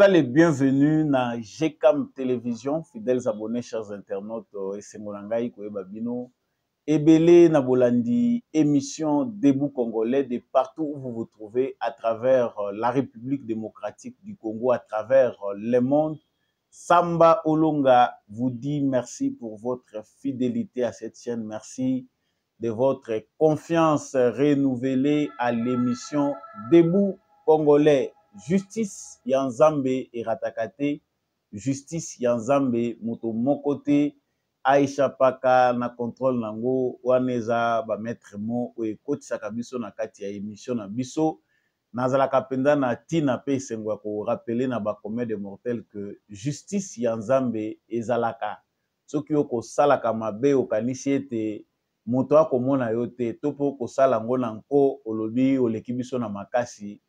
Boza les bienvenus na GCAM Télévision, fidèles abonnés, chers internautes, et Sengolangai, Babino, Ebele Nabolandi, émission Debout Congolais, de partout où vous vous trouvez, à travers la République démocratique du Congo, à travers le monde. Samba Olonga vous dit merci pour votre fidélité à cette chaîne, merci de votre confiance renouvelée à l'émission Debout Congolais. Justice Yanzambe et Ratakate, justice Yanzambe Moto Mokote, Aisha Paka na contrôle nango, waneza ba maître mo o ekoti sakabiso na kati ya émission na biso. Nazalaka penda na tina pe sengwa ko rappeler na ba commun de mortels que justice Yanzambe ezalaka. Soki yoko salaka mabe okanisi ete moto akomona yo te, topo ko sala ngo na nko olobi oleki biso na makasi.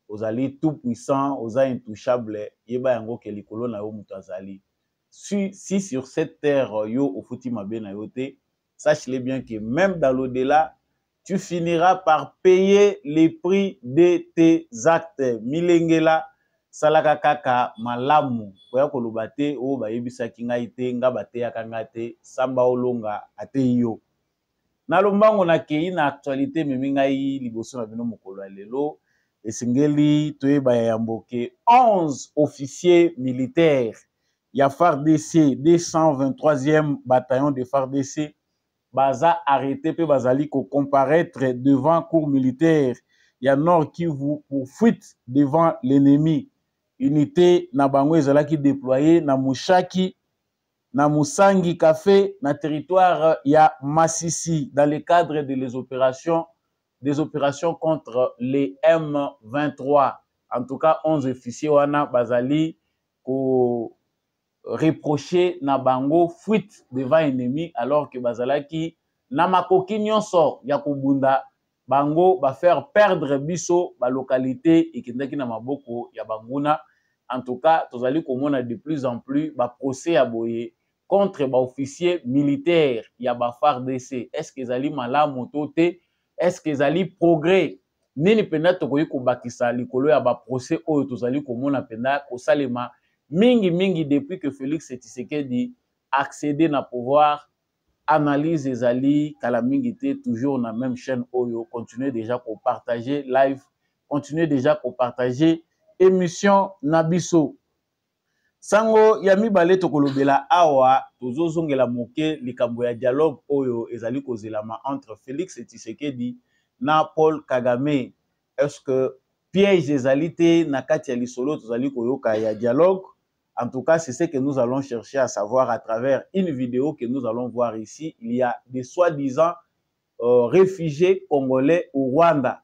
Ozali tout puissant, oza intouchable, yeba yango ke likolo na yo muto azali. Si sur cette terre yo ofuti mabe na yo te, sache-le bien que même dans l'au-delà, tu finiras par payer les prix de tes actes. Milengela salaka kaka malamu. Koya koloba te o bayebisaki ngai te, nga bateyaka nga te, Samba Olonga ate yo. Na lombango na kei na actualité memi ngai liboso na bino mokolo ya lelo. Esengeli toyeba ya mboke 11 officiers militaires ya FARDC 223e bataillon de FARDC baza arrêté pe bazali ko comparaître devant cour militaire ya Nord Kivu pour fuite devant l'ennemi. Unité na bango ezalaki déployée na Mushaki na Musangi Café na territoire ya Masisi dans le cadre des opérations contre les M23. En tout cas, 11 officiers wana bazali ko reprocher na bango fuite devant ennemi alors que bazalaki na makoki nyonso ya kobunda bango ba faire perdre biso ba localité ekendaki na maboko ya banguna. En tout cas, tozali komona de plus en plus ba procès ya boye contre ba officiers militaires ya ba FARDC. Est-ce que ezali malamu to te? Est-ce que ezali progrès? Nini penda tokoyi kobakisa likolo ya ba procès oyo tozali komona penda kosalema mingi depuis que Félix Tshisekedi accédé na pouvoir. Analyse ezali kala mingi te, toujours na même chaîne oyo. Continuez déjà ko partager live, continuez déjà ko partager émission Nabiso. Sango ya mibale tokolobela awa tozozongela moke likambo ya dialogue oyo ezali kozelama entre Félix Tshisekedi na Paul Kagame. Est-ce que piège ezali te na kati ya lisolo tozali koyoka ya dialogue? En tout cas, c'est ce que nous allons chercher à savoir à travers une vidéo que nous allons voir ici. Il y a des soi-disant réfugiés congolais au Rwanda.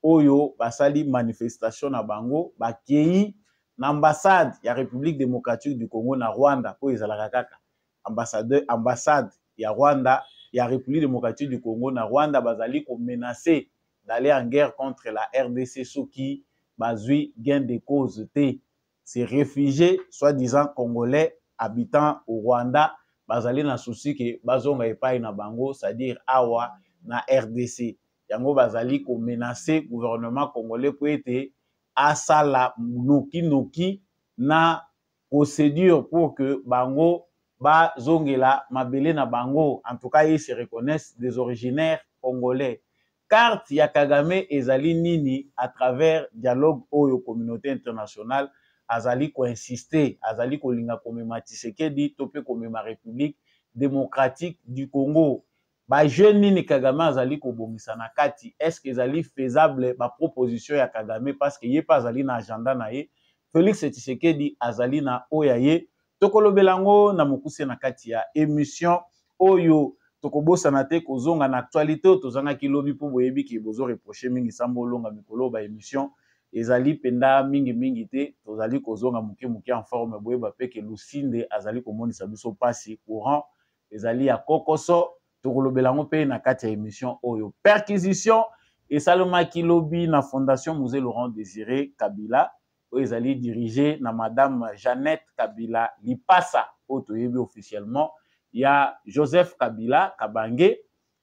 Oyo basali manifestation na bango bakei na ambassade ya République démocratique du Congo na Rwanda po ezalaka kaka ambassade ya Rwanda ya République démocratique du Congo na Rwanda bazali ko menacer d'aller en guerre contre la RDC soki bazui gain de cause te. Ces réfugiés soi-disant congolais habitant au Rwanda bazali na souci que bazonga epai na bango, c'est-à-dire awa na RDC. Yango bazali ko menacer gouvernement congolais pour ete asala noki na procédure pour que bango bazongela mabele na bango. En tout cas, ils se reconnaissent des originaires congolais. Carte ya Kagame ezali nini à travers dialogue oyo communauté internationale azali ko insister, azali ko linga komema Tshisekedi topé komema République démocratique du Congo. Ba jeune nini Kagame azali ko bongisa na kati, est-ce que ezali faisable ba proposition ya Kagame parce que ye pas azali na agenda na ye. Félix Tshisekedi azali na oya ye. Tokolobelango na mokuse na kati ya émission oyo tokobosana te kozonga na actualité tozanga kilobi po boyebi ki bozo reprocher mingi Samba Olonga mikolo ba émission ezali penda mingi te tozali kozonga muke en forme boyeba pe ke Lusinde azali komonisa biso pasi courant ezali ya kokoso tokolobelango pe na kati ya émission oyo perquisition esalema kilobi na fondation Musée Laurent Désiré Kabila oyo ezali dirigé na madame Jeannette Kabila Lipasa oyo toyebi officiellement ya Joseph Kabila Kabange.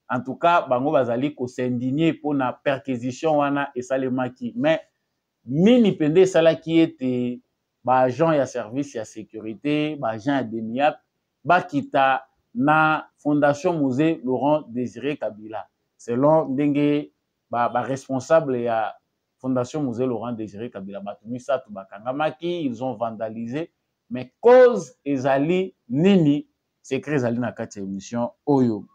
En tout cas bango bazali ko s'indigner pour na perquisition wana esalemaki mais nini pende esalaki ete ba agent ya service ya sécurité, ba agent ya DENIAP, bakita na Fondation Musée Laurent Désiré Kabila. Selon ndenge ba responsable ya Fondation Musée Laurent Désiré Kabila batumisa to bakangamaki, ils ont vandalisé, mais cause ezali nini secret ezali na kati ya émission oyo.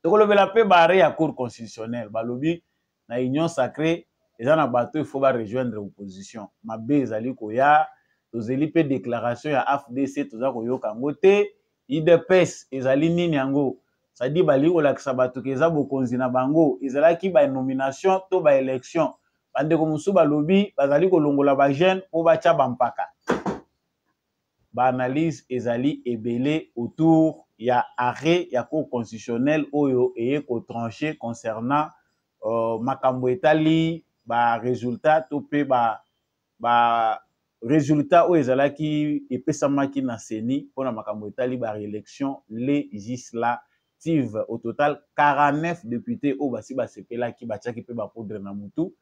Tokolobela pe bare ya cour constitutionnelle balobi na union sacrée eza na bato il faut ba rejoindre opposition. Mabe ezali koya tozeli pe déclaration ya AFDC toza koyoka ngo te. IDPS ezali nini yango c'est-à-dire bali kolakisa bato ke eza bokonzi na bango ezalaki ba nomination to ba élection bandeko mosusu balobi bazali kolongola ba jeune po batia bampaka. Ba analyse ezali ebele autour ya arrêt ya cour constitutionnelle oyo eye ko trancher concernant makambo etali ba résultat to pe ba résultat oyo ezalaki epesamaki na seni pona makambo etali ba réélection législative. Au total 49 députés oyo basi basepelaki batiaki pe ba poudre na mutu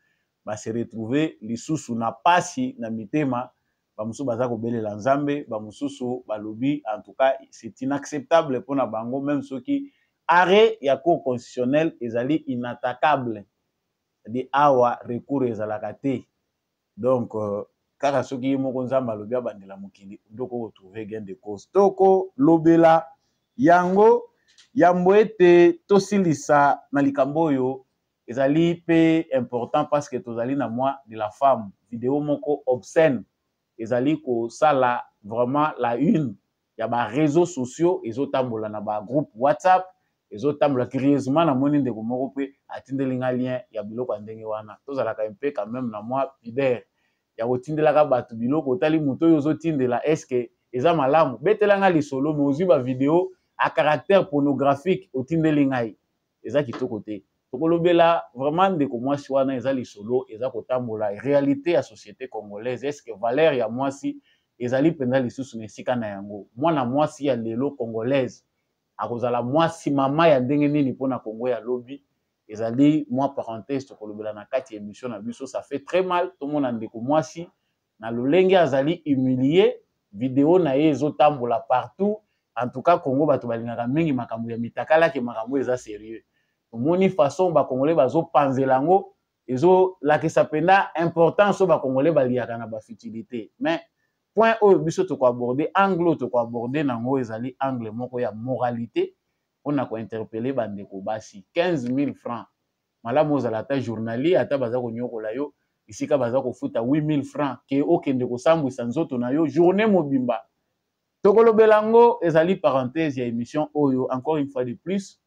ba se retrouver lisusu na pasi na mitema. Bamusu baza kobelela nzambe, bamususu balobi en tout cas c'est inacceptable pour na bango même ceux qui arrêt ya cour constitutionnelle ezali inattaquable. C'est-à-dire awa recours ezalaka te. Donc kaka soki moko nzambe alobi abandela mokili ndoko retrouver gain de cause. Toko lobela yango yambo ete tosilisa na likambo oyo ezali pe important parce que tozali na mois de la femme. Vidéo moko obscène ezali ko sala vraiment la une ya ba réseaux sociaux ezotambola na ba groupe WhatsApp ezotambola curieusement na moni ndeko moko pe atindelinga lien ya biloko ndenge wana tozalaka mpe quand même na moi pudeur ya kotindelaka bato biloko otali moto oyo ozotindela est-ce que eza malamu betelanga lisolo mais ozwi ba vidéo à caractère pornographique otindelinga eza kitoko te. Tokolobela vraiment ndeko mwasi wana eza lisolo eza kotambola réalité ya société congolaise. Est-ce que valeur ya mwasi ezali penza lisusu na esika na yango mwana mwasi ya lelo congolaise akozala mwasi mama ya ndenge nini mpona Congo ya lobi ezali mwa parenthèse tokolobela na kati ya émission na biso. Ça fait très mal tomona ndeko mwasi na lolenge azali humilié vidéo na ye ezotambola partout. En tout cas Congo bato balingaka mingi makambo ya mitakala ke makambo eza sérieux. Moni façon ba congolais bazo panzela ngo ezo lakisa penda importance ba congolais baliaka na ba futilité. Mais point oyo biso to ko aborder angle to ko aborder nango ezali angle moko ya moralité on a ko interpeller bandeko basi 15 000 francs malamu ozala ta journalier ata baza ko nyokola yo isika baza ko futa 8 000 francs ke okende ko sambwisa nzoto na yo journée mobimba. Tokolobela ngo ezali parenthèse ya émission oyo encore une fois de plus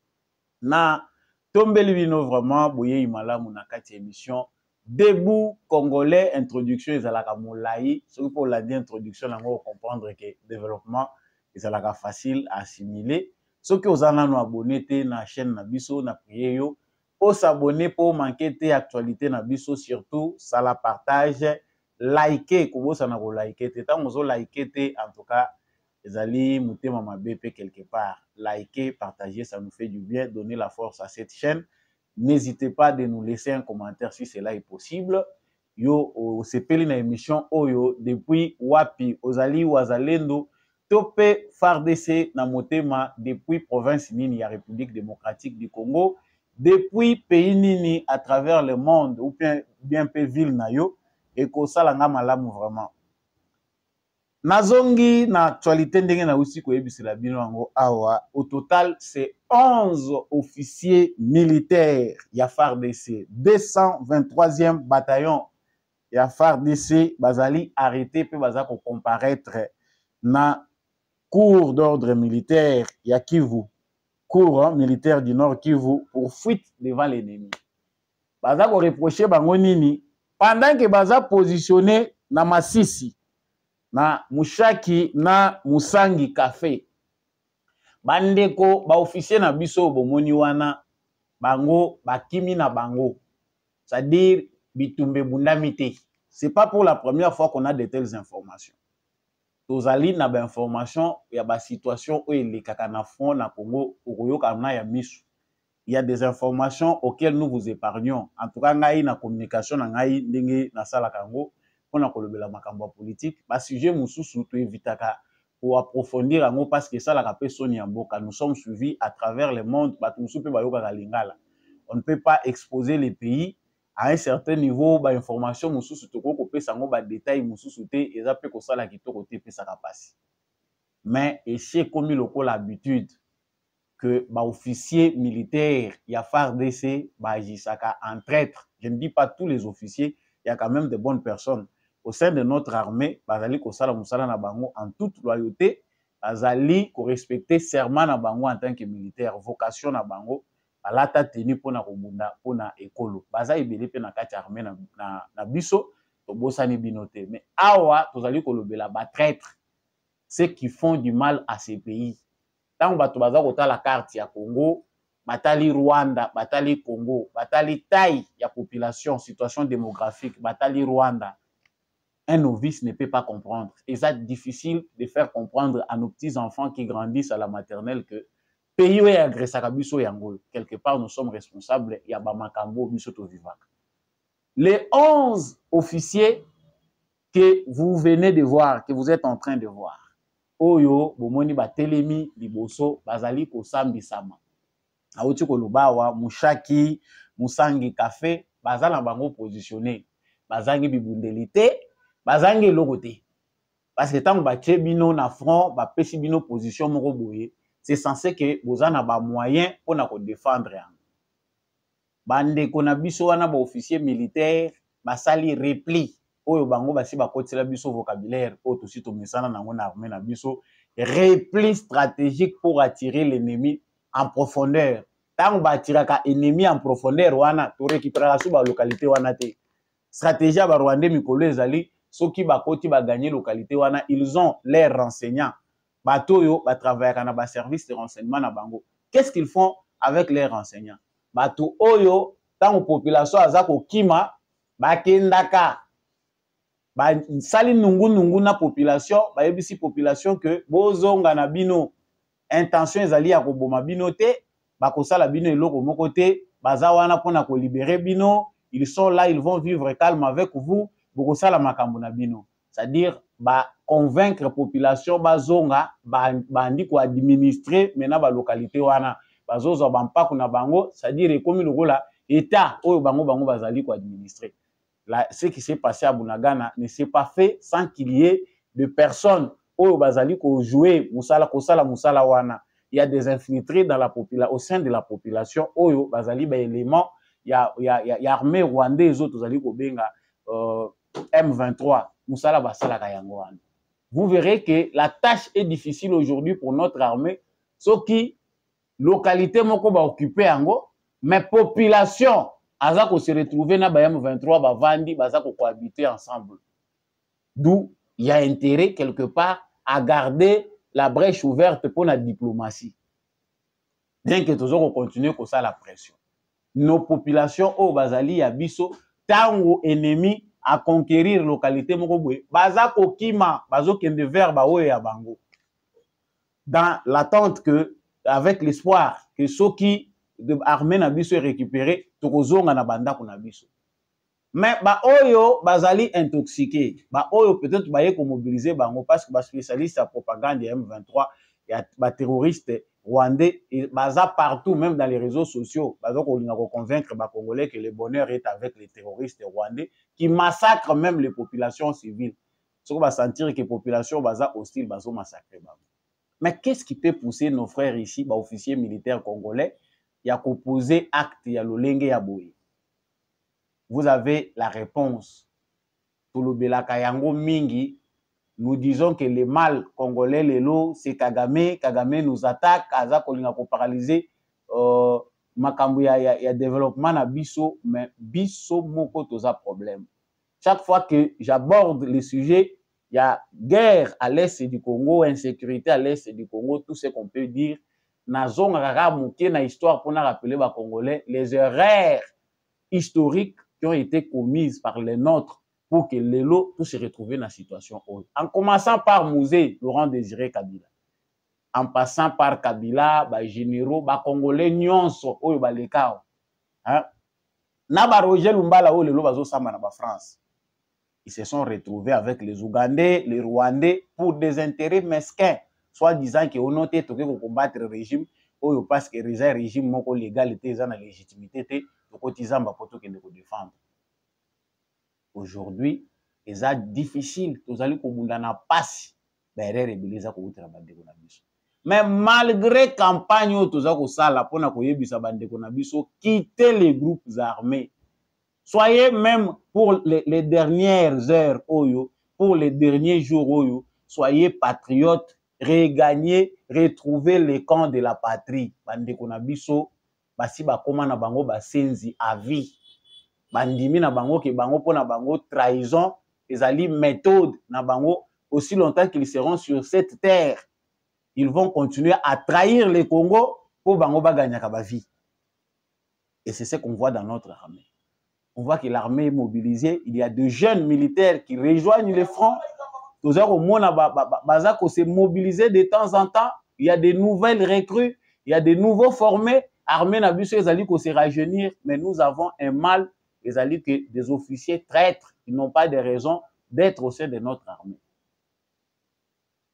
na tombeli bino vraiment boye malamu na kati émission Debout Congolais introduction ezalaka molai soki pour la introduction nango comprendre que développement ezalaka facile à assimiler. Soki ozana no abonné te na chaîne na biso na prier yo o s'abonner pour manquer te actualité na biso surtout ça la partage liker kobosa na ko liker te tant ozo liker te en tout cas ezali mutema mabe pe quelque part liker partager ça nous fait du bien donner la force à cette chaîne. N'hésitez pas de nous laisser un commentaire si cela est possible. Yo sepeli na émission oyo depuis wapi ozali wazalendo topé FARDC na motema depuis province nini ya République démocratique du Congo depuis pays nini à travers le monde ou bien peu ville na yo et ko salanga malamu vraiment. Nazongi na actualité ndenge na usi ko yebisela bino yango awa au total c'est 11 officiers militaires ya FARDC 223e bataillon ya FARDC bazali arrêté pe baza ko comparaître na cour d'ordre militaire ya Kivu cour militaire du Nord Kivu pour fuite devant l'ennemi. Baza ko reprocher bango nini pendant que baza positionné na Masisi na Mushaki na Musangi Café bandeko ba officier na biso bomoni wana bango bakimi na bango c'est-à-dire bitumbe bundamite. C'est pas pour la première fois qu'on a de telles informations. Tozali na ba information ya ba situation o elekaka na fond na Congo okoyoka na ya misu. Il y a des informations auxquelles nous vous épargnons. En tout cas ngai na communication na ngai ndenge na sala kango pona kolobela makambo politique ba sujet mususu to évitaka pour approfondir ango parce que ça la kapé soni ya mboka. Nous sommes suivis à travers le monde ba mususu pe ba yoka lingala. On ne peut pas exposer les pays à un certain niveau ba information mususu to ko pesa ngo ba détail mususu te eza pe ko sala kitoko te pesa ka pasi. Mais c'est comme l'habitude que bah, officiers militaires, il y a FARDC, bah, en traître. Je ne dis pas tous les officiers, il y a quand même de bonnes personnes. Au sein de notre armée, bazali ko sala musala na bango en toute loyauté, bazali ko respecter serment na bango en tant que militaire, vocation na bango, balata tenu pona kobunda pona ekolo. Baza ebele pe na kati armée na biso, to bosani binote. Mais awa tozali ko lobela ba traître, ceux qui font du mal à ces pays. Tant bato baza kota la carte ya Congo, batali Rwanda, batali Congo, batali taille ya population, situation démographique, batali Rwanda. Un novice ne peut pas comprendre. Et c'est difficile de faire comprendre à nos petits-enfants qui grandissent à la maternelle que pays où est agressé à biso yango. Quelque part, nous sommes responsables. Il y a Bamakambo, biso vivak. Les 11 officiers que vous venez de voir, que vous êtes en train de voir, oyo bomoni batelemi liboso bazali kosambisama awuti kolubawa mushaki musangi café bazala bango positionné bazangi bibundelité bazangi lokoté parce que tant batie bino na front ba pesi bino position moko boye c'est censé que bozana ba moyen pona ko défendre yango bande kona biso wana ba officier militaire basali repli oyo bango basi bakotela biso vocabulaire oyo tosi tomesana nango na armée na biso repli stratégique pour attirer l'ennemi en profondeur. Tant ba tiraka ennemi en profondeur wana to récupérer sous ba localité wana te. Stratégie ba Rwandais mikolo ezali soki bakoti ba gagner localité wana ils ont leurs renseignants. Bato yo ba travailler na ba service de renseignement na bango. Qu'est-ce qu'ils font avec leurs renseignants? Bato oyo tant population azako kima bakendaka ba sali nungu na population ba yebisi population que bozonga na bino intention ezali ya koboma bino te ba kosala bino eloko moko te baza wana pona ko libérer bino ils sont là ils vont vivre calme avec vous bokosala makambo na bino c'est-à-dire ba convaincre population bazonga bandi ko administrer mena ba localité wana bazozo ba mpako na bango c'est-à-dire ekomi lokola état oyo bango bazali ko administrer. Là, ce qui s'est passé à Bunagana ne s'est pas fait sans qu'il y ait de personnes au Bazali qui jouent Moussala Wana. Il y a des infiltrés dans la population, au sein de la population. Au Bazali, élément, il y a armée rwandaise, autres Bazali Kobenga, M23, Moussala Basala Kayangwan. Vous verrez que la tâche est difficile aujourd'hui pour notre armée, ce qui, localité moko ba occupé ango, mais population Azako se retrouver na bayam 23 bavandi bazako cohabiter ensemble. D'où il y a intérêt quelque part à garder la brèche ouverte pour la diplomatie. Bien que toujours continuer comme ça la pression. Nos populations au bazali ya biso tango ennemi à conquérir localité moko bazako kima bazokende vers ba oyo ya bango. Dans l'attente que avec l'espoir que ceux qui de armée na biso récupéré tokozonga na banda ko na biso mais ba oyo bazali intoxiqué ba oyo peut-être baye ko mobiliser bango parce que ba spécialiste à propagande ya M23 ya ba terroriste rwandais et baza partout même dans les réseaux sociaux bazo ko linga ko convaincre ba congolais que le bonheur est avec les terroristes rwandais qui massacrent même les populations civiles ce qu'on va sentir que les populations baza hostile bazo massacrer bango. Mais qu'est-ce qui peut pousser nos frères ici ba officiers militaires congolais il y a composé acte, il y a l'olenge ya boye. Vous avez la réponse. Tout le belaka yango mingi, nous disons que le mal congolais, c'est Kagame. Kagame nous attaque, Aza kolinga ko paralyser makambu ya développement na biso, mais biso moko toza problème. Chaque fois que j'aborde le sujet, il y a guerre à l'est du Congo, insécurité à l'est du Congo, tout ce qu'on peut dire. Nazonga kaka muke na histoire pour rappeler les Congolais les erreurs historiques qui ont été commises par les nôtres pour que l'élo puisse se retrouver dans la situation haute. En commençant par Mouzé, Laurent Désiré Kabila, en passant par Kabila, ba généraux, ba Congolais nyonso oyo ba lekao. Hein? Na ba Roger Lumbala o lelo bazo samba na ba France. Ils se sont retrouvés avec les Ougandais, les Rwandais, pour des intérêts mesquins, soit disant qu'on noté pour combattre le régime, ou parce que le régime moko légal était dans la légitimité, pour défendre. Aujourd'hui, c'est difficile, tous allez na passe, mais malgré campagne tous allez sala pour na koyebisa bandeko na biso, quitter les groupes armés. Soyez même pour les dernières heures, pour les derniers jours, soyez patriotes, regagnez, retrouvez les camps de la patrie. Bandeko na biso, basi bakoma na bango basenzi à vie. Bandimi na bango ke bango po na bango trahison, ezali méthode na bango aussi longtemps qu'ils seront sur cette terre. Ils vont continuer à trahir les Congo pour bango baganyaka ba vie. Et c'est ce qu'on voit dans notre armée. On voit que l'armée est mobilisée. Il y a de jeunes militaires qui rejoignent les fronts. Tous au monde se mobiliser de temps en temps. Il y a des nouvelles recrues. Il y a des nouveaux formés. Armée n'a vu ces alliés se rajeunir. Mais nous avons un mal. Les alliés que des officiers traîtres. Ils n'ont pas de raison d'être au sein de notre armée.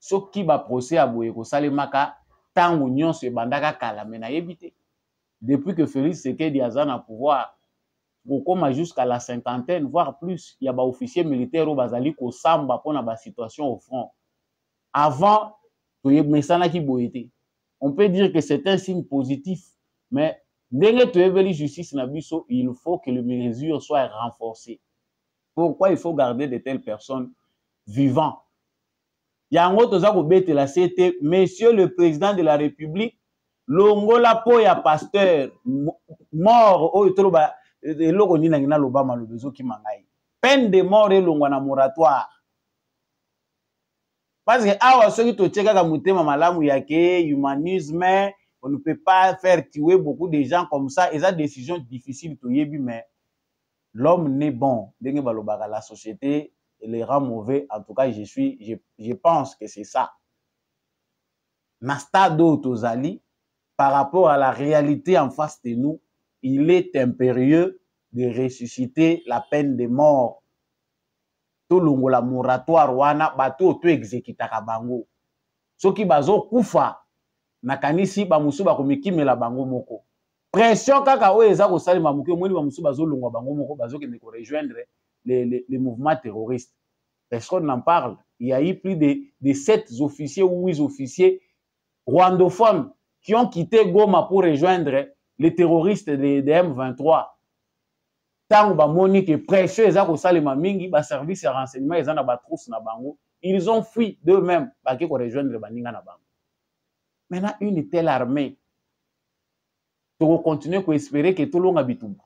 Ce qui va procéder à Boyeko Salemaka, tant union se bandaka kalamena éviter. Depuis que Félix Tshisekedi a un pouvoir, jusqu'à la cinquantaine, voire plus, il y a des officiers militaires qui ont samba pour la situation au front. Avant, on peut dire que c'est un signe positif, mais dès que la justice, il faut que les mesures soient renforcées. Pourquoi il faut garder de telles personnes vivantes? Il y a un autre qui la CT, Monsieur le Président de la République, Longola po ya pasteur mort au toloba eloko ni na lobama lobezo ki mangai. Peine de mort elongwa na moratoire. Parce que awa soki to tcheka ka mutema malamu yake humanisme, on ne peut pas faire tuer beaucoup de gens comme ça. Et ça décision difficile to yebi, mais l'homme n'est bon. Denge balobaka la société les rend mauvais. En tout cas, je pense que c'est ça. Nastado tozali par rapport à la réalité en face de nous, il est impérieux de ressusciter la peine de mort. Tout la moratoire wana bato to exécutaka bango. Soki bazo kufa nakanisi ba musu ba komikimela bango moko. Pression kaka o eza ko salima muke moni ba musu bazo longwa bango moko bazo ke ko rejoindre les mouvements terroristes. Personne n'en parle. Il y a eu plus de 7 officiers ou 8 officiers rwandophones qui ont quitté Goma pour rejoindre les terroristes de M23. Tant ba moni que pression eza ko salima mingi ba service de renseignement eza na ba trousse na bango, ils ont fui d'eux-mêmes ba ke ko rejoindre baninga na bango. Maintenant une telle armée to continuer ko espérer que tout longa bitumba.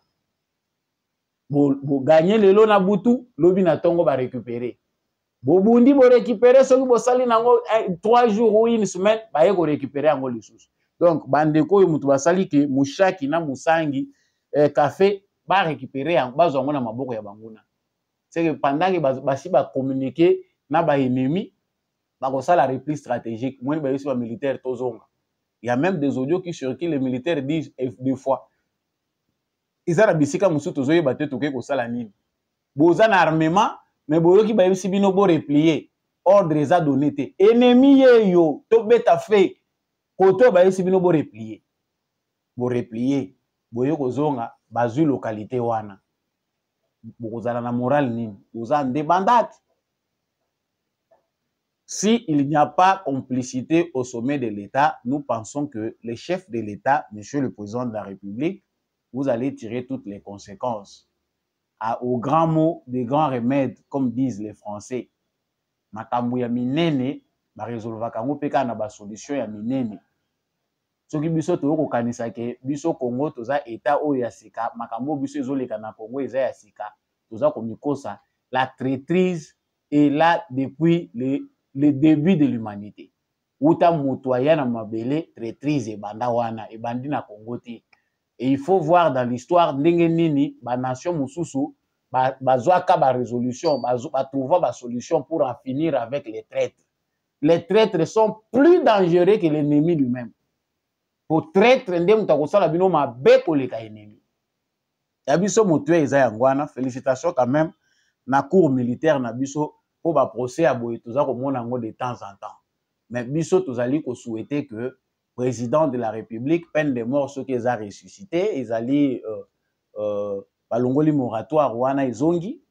Bo gagner lelo na butu, lobi na tongo ba récupérer. Bo bundi bo récupérer soki bo sali nango 3 jours ou une semaine ba ye ko récupérer ango lisusu. Donc bandeko yo mutu basali ke mushaki na musangi café ba récupérer en base na maboko ya banguna. C'est que pendant que basi ba communiquer na ba ennemi ba ko sala repli stratégique, moi ba yosi ba militaire tozonga. Il y a même des audios qui circulent, les militaires disent des fois ils ont bisika musu tozoye batte toke ko sala nini. Boza na armement mais boyoki ba yosi bino bo replier. Ordre les a donné te. Ennemi yo to beta fait koto ba yosi bino bo replier. Bo replier. Boyo kozonga bazu localité wana. Bokozala na morale nini. Boza ndebandate. Si il n'y a pas complicité au sommet de l'État, nous pensons que les chefs de l'État, Monsieur le Président de la République, vous allez tirer toutes les conséquences. Au grand mot, des grands remèdes, comme disent les Français. Makambu ya minene, ba résolva kango peka na ba solution ya minene. Soki biso to ko kanisa ke biso Congo toza état o ya sika, makambo biso ezoleka na Congo eza ya sika, toza komikosa. La traîtrise est là depuis le début de l'humanité. Uta mutoya na mabele traîtrise e banda wana e bandi na Congo te. Et il faut voir dans l'histoire ndenge nini ba nation mususu bazwaka ba résolution, ba trouver ba solution pour en finir avec les traîtres. Les traîtres sont plus dangereux que l'ennemi lui-même. Pour traître ndé mutakosala bino mabe koleka ennemi. Ya biso mutué eza yangwana, félicitations quand même na cour militaire na biso pour ba procès à boye toza ko mona ngo de temps en temps. Mais biso tozali ko souhaiter que président de la République peine de mort ceux qui les a ressuscité, ezali balongoli moratoire wana ezongi.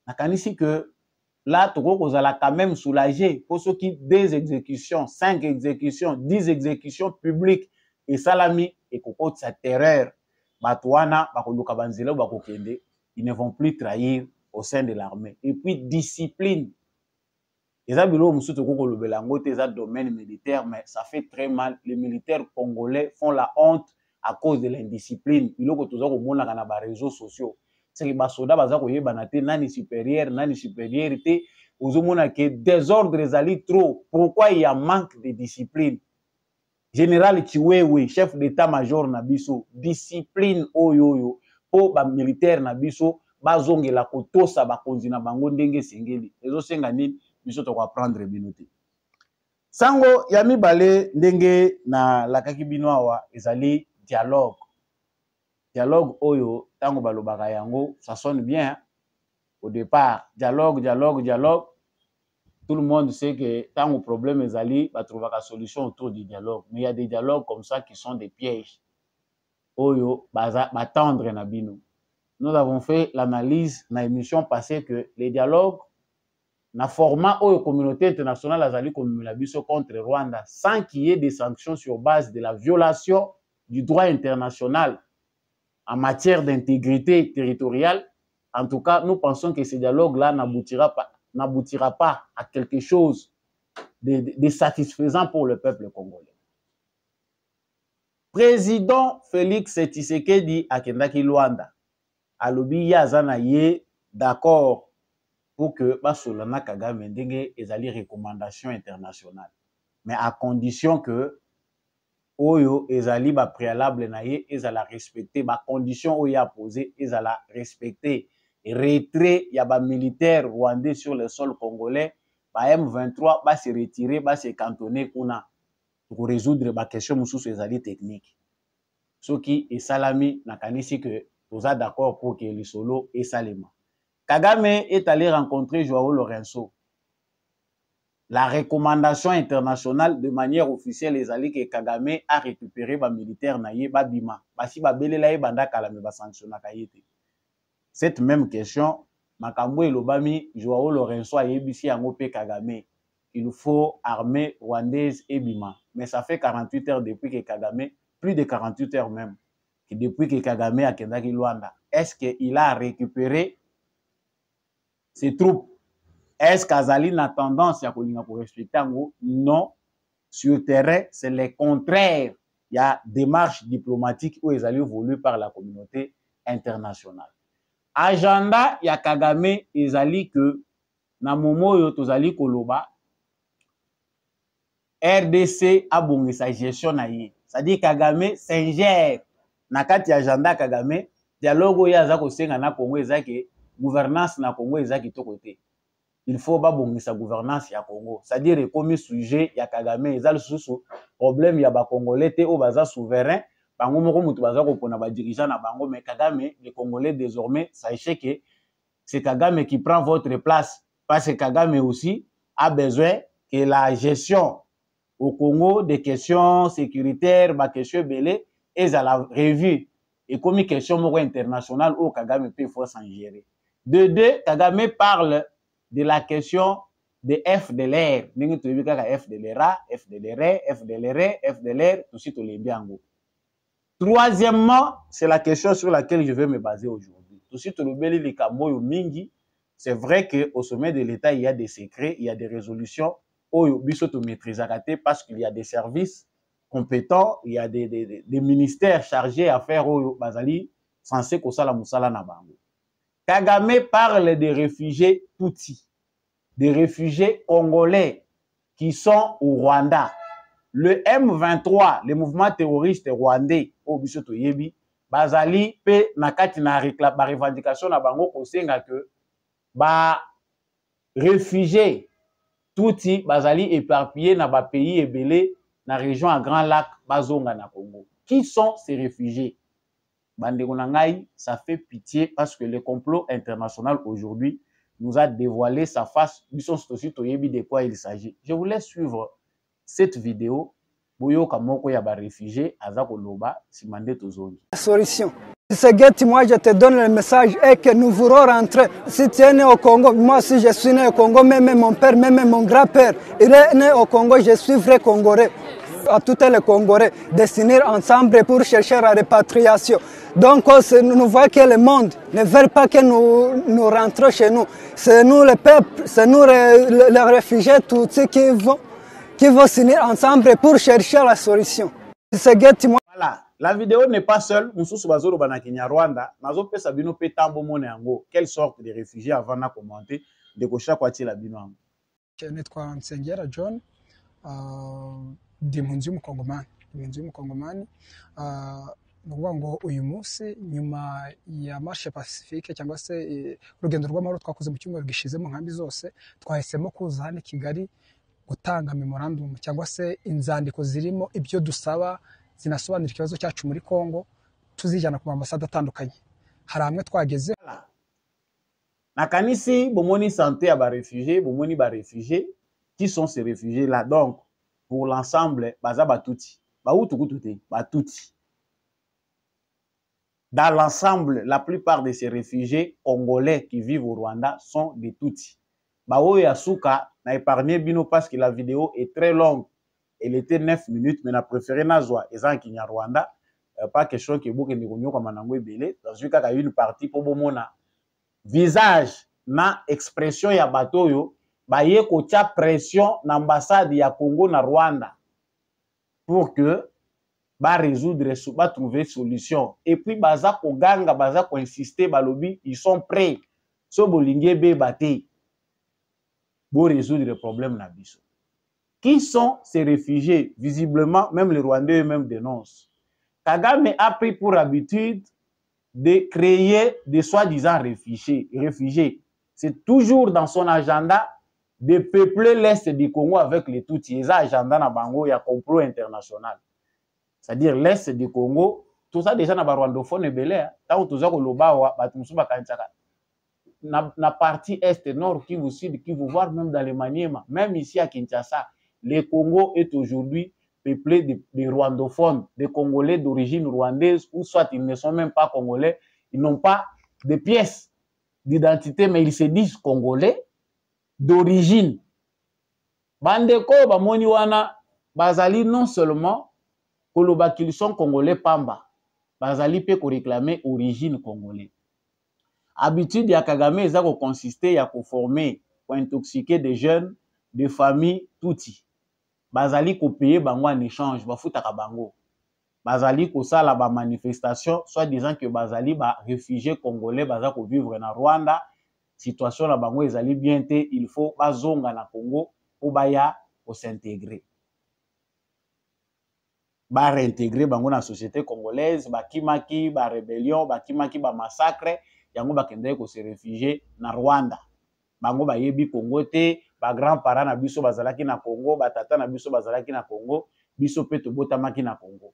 Nakanisi que là toko kozala quand même soulagé pour ceux qui des exécutions, 5 exécutions, 10 exécutions publiques et salami et kokot sa terreur batouana bakoluka banzela bakokende, ils ne vont plus trahir au sein de l'armée. Et puis discipline. Les domaine militaire, mais ça fait très mal. Les militaires congolais font la honte à cause de l'indiscipline. Ils ont les réseaux sociaux. C'est que les soldats nani supérieur, que désordre ali trop. Pourquoi il y a manque de discipline? Général Chiwewe, chef d'état-major Nabiso, discipline oyoyo pour les militaires Nabiso, bazongela kotosa bakonzi na bango ndenge sengeli. Ezo senga nini biso to apprendre binote. Sango ya mibale ndenge na lakaki bino awa ezali dialogue. Dialogue oyo tango balobaka yango ça sonne bien hein? Au départ dialogue. Tout le monde sait que tant au problème ezali ba trouver la solution autour du dialogue, mais il y a des dialogues comme ça qui sont des pièges. Oyo batendre na bino. Nous avons fait l'analyse dans l'émission passée que les dialogues na format oyo communauté internationale azali komimela biso contre Rwanda sans qu'il y ait des sanctions sur base de la violation du droit international en matière d'intégrité territoriale. En tout cas, nous pensons que ce dialogue-là n'aboutira pas à quelque chose de satisfaisant pour le peuple congolais. Président Félix Tshisekedi akendaki Luanda alobi yazana ye d'accord pour que basolana Kagame ndenge ezali recommandation internationale, mais à condition que oyo ezali ba préalable na ye ezala respecter ba condition oyo a posé ezala respecter retrait ya ba militaire rwandais sur le sol congolais, ba M23 ba se retirer, ba se cantonner kuna pour résoudre ba question mususu ezali technique. Soki esalami nakanisi que toza d'accord pour que le solo esalema. Kagame est allé rencontrer Joao Lorenzo. La recommandation internationale de manière officielle ezali que Kagame a récupéré ba militaire na ye ba bima. Basi ba belela ye banda kala me ba sanctionnaka yete. Cette même question, makambo elobami Joao Lorenzo a yebisi yango pe Kagame. Il faut armée rwandaise et bima. Mais ça fait 48 heures depuis que Kagame, plus de 48 heures même, que depuis que Kagame a kendaki Luanda. Est-ce qu'il a récupéré ses troupes? Est-ce qu'Azali a tendance à respecter? Non. Sur terrain, c'est le contraire. Il y a des démarches diplomatiques où Azali voulues par la communauté internationale. Agenda, il y a Kagame, Azali que na momo yo tozali koloba RDC a bongi sa gestion na ye. C'est-à-dire Kagame s'ingère na kati agenda Kagame, dialogue ya za ko senga na Congo ezaki gouvernance na Congo ezaki to côté. Il faut pas bongi sa gouvernance ya Congo. C'est-à-dire comme sujet ya Kagame ezali susu problème ya ba Congolais te o baza souverain, bango moko mutu baza ko pona ba dirigeant na bango, mais Kagame les Congolais désormais sachez que c'est Kagame qui prend votre place parce que Kagame aussi a besoin que la gestion au Congo des questions sécuritaires, des questions belées, et à la revue. Et comme une question internationale, où Kagame peut faut s'en gérer. De deux, Kagame parle de la question de FDLR. FDLR, tout suite au Limbiango. Troisièmement, c'est la question sur laquelle je vais me baser aujourd'hui. Tout suite au Limbiango, Mingi, c'est vrai qu'au sommet de l'État, il y a des secrets, il y a des résolutions. Parce qu'il y a des services compétents, il y a des ministères chargés à faire au Bazali, censé que ça la musala na bango. Kagame parle des réfugiés Tutsi, des réfugiés congolais qui sont au Rwanda. Le M23, le mouvement terroriste rwandais, au Bisoto Yebi, Bazali pe nakati na revendication na bango kosenga que ba réfugiés Touti bazali éparpillés dans les pays ébélés dans la région à Grand Lac, Bazonga na Congo. Qui sont ces réfugiés? Bandegonangaï, ça fait pitié parce que le complot international aujourd'hui nous a dévoilé sa face. De quoi il s'agit. Je vous laisse suivre cette vidéo. Solution. Tshisekedi, moi je te donne le message et que nous voulons rentrer. Si tu es né au Congo, moi aussi je suis né au Congo, même mon père, même mon grand-père, il est né au Congo, je suis vrai Congolais. À tous les Congolais, de s'unir ensemble pour chercher la répatriation. Donc nous voyons que le monde ne veut pas que nous rentrions chez nous. C'est nous le peuple, c'est nous les réfugiés, tous ceux qui vont s'unir ensemble pour chercher la solution. Voilà, la vidéo n'est pas seule. Rwanda. Quelle sorte de réfugiés avant de commenter de Kocha Kwati la bino. Nitwa Nsengera John, ndi mpunzi y'umukongomani. Ni ukuvuga ngo uyu munsi nyuma ya Marche Pacifique cyangwa se urugendo rw'amahoro twakoze mu cyumweru gishize mu nkambi zose, twahisemo kuza hano i Kigali gutanga memorandum cyangwa se inzandiko zirimo ibyo dusaba zinasobanura ikibazo cyacu muri Kongo, tuzijyana ku ambasade atandukanye. Hari amwe twageze nakanisi bomoni santé ya ba réfugiés, bomoni ba réfugiés. Qui sont ces réfugiés là? Donc pour l'ensemble baza batuti ba utukutute batuti. Dans l'ensemble, la plupart de ces réfugiés congolais qui vivent au Rwanda sont des Tutsis. Bao Yasuka n'a épargné Bino parce que la vidéo est très longue. Elle était 9 minutes, mais n'a préféré Nazwa et Zan Kinya Rwanda. Pas question que beaucoup de gens comme Manangwe Belé. Dans ce cas, il y a une partie pour Bomona. Visage, na expression ya batoyo, ba ye ko tia pression na ambassade ya Congo na Rwanda pour que ba résoudre, ba trouver solution. Et puis baza ko ganga, baza ko insister, balobi, ils sont prêts. So bolingue be bate pour résoudre le problème na biso. Qui sont ces réfugiés? Visiblement, même les Rwandais eux-mêmes dénoncent. Kagame a pris pour habitude de créer des soi-disant réfugiés. C'est toujours dans son agenda de peupler l'Est du Congo avec les Tutsis. Et ça, agenda na bango, il y a complot international. C'est-à-dire l'Est du Congo, tout ça déjà na ba rwandophone belé, tant tout ça ko lobawa batumsu bakanchaka. Na partie Est, Nord, Kivu Sud, Kivu, voire même dans les Maniema, même ici à Kinshasa, le Congo est aujourd'hui peuplé de rwandophones, de Congolais d'origine rwandaise, ou soit ils ne sont même pas Congolais, ils n'ont pas de pièces d'identité, mais ils se disent Congolais d'origine. Bandeko, bamoni wana, bazali non seulement koloba qu'ils sont Congolais pamba, bazali pe ko réclamer origine Congolais. Habitude ya Kagame eza ko consister ya ko former, ko intoxiquer des jeunes de familles Tutsi. Bazali ko payer bango en échange, bafutaka bango. Bazali ko sala ba manifestation, soit disant que bazali ba réfugiés congolais baza ko vivre na Rwanda, situation la bango ezali bien te, il faut bazonga na Congo pour baya ko s'intégrer. Ba réintégrer bango na société congolaise, ba kimaki, ba rébellion, ba kimaki, ba massacre, yango bakende ko se réfugier na Rwanda. Bango ba yebi Congo te, ba grand-parents na biso bazalaki na Congo, ba tata na biso bazalaki na Congo, biso pe to botamaki na Congo.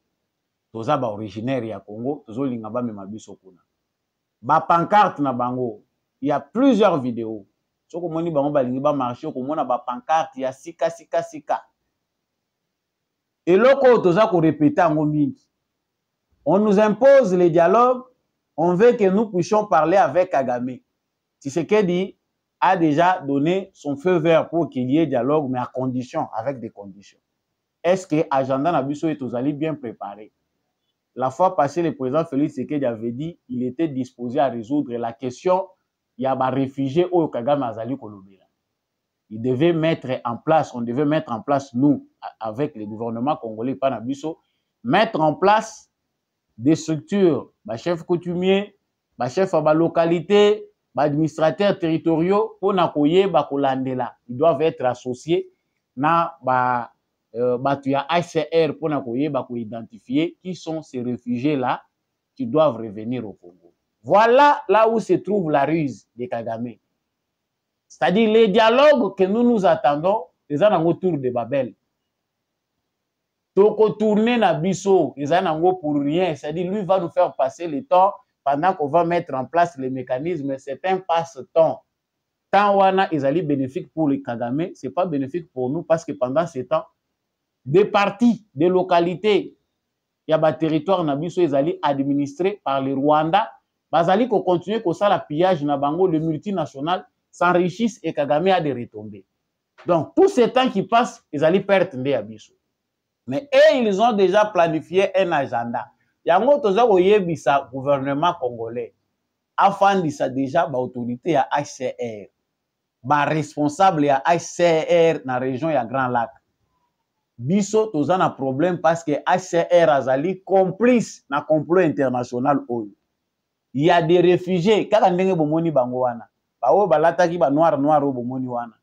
Toza ba originaire ya Congo, tozo linga ba mema biso kuna. Ba pancarte na bango, il y a plusieurs vidéos. Soko moni bango ba lingi ba marché ko mona ba pancarte ya sika. Et loko toza ko répéter ngo mingi. On nous impose les dialogues, on veut que nous puissions parler avec Kagame. Tshisekedi a déjà donné son feu vert pour qu'il y ait dialogue, mais à condition, avec des conditions. Est-ce que l'agenda Nabiso est aux alliés bien préparé? La fois passée, le président Félix Tshisekedi avait dit qu'il était disposé à résoudre la question. Il y a des réfugiés au Kagame Azali Kolobela. Il devait mettre en place, on devait mettre en place, nous, avec le gouvernement congolais, pas Nabiso, mettre en place des structures, chef coutumier, chef à la localité, administrateurs territoriaux, pour n'akoye bakolandela. Ils doivent être associés na batuya ICR pour n'akoye identifier qui sont ces réfugiés-là qui doivent revenir au Congo. Voilà là où se trouve la ruse de Kagame. C'est-à-dire les dialogues que nous attendons, les gens autour de Babel. Donc, tourner na biso, les gens pour rien. C'est-à-dire lui va nous faire passer le temps pendant qu'on va mettre en place les mécanismes. C'est un passe-temps. tant wana ezali bénéfique pour les Kagame, c'est pas bénéfique pour nous parce que pendant ce temps, des parties, des localités, il y a des territoires nabiso ezali administrés par les Rwandais, bazali ko continuer ko ça la pillage na bango, le multinational s'enrichissent et Kagame a des retombées. Donc tout ce temps qui passe, ezali perte nde abiso. Mais eux, ils ont déjà planifié un agenda. Yango toza koyebisa gouvernement congolais afandisa déjà ba autorité ya HCR, ba responsable ya HCR na région ya Grand Lac. Biso toza na problème parce que HCR azali complice na complot international oyo. Il y a des réfugiés kaka ndenge bomoni bango wana. Ba oyo balataki ba noir o bomoni wana.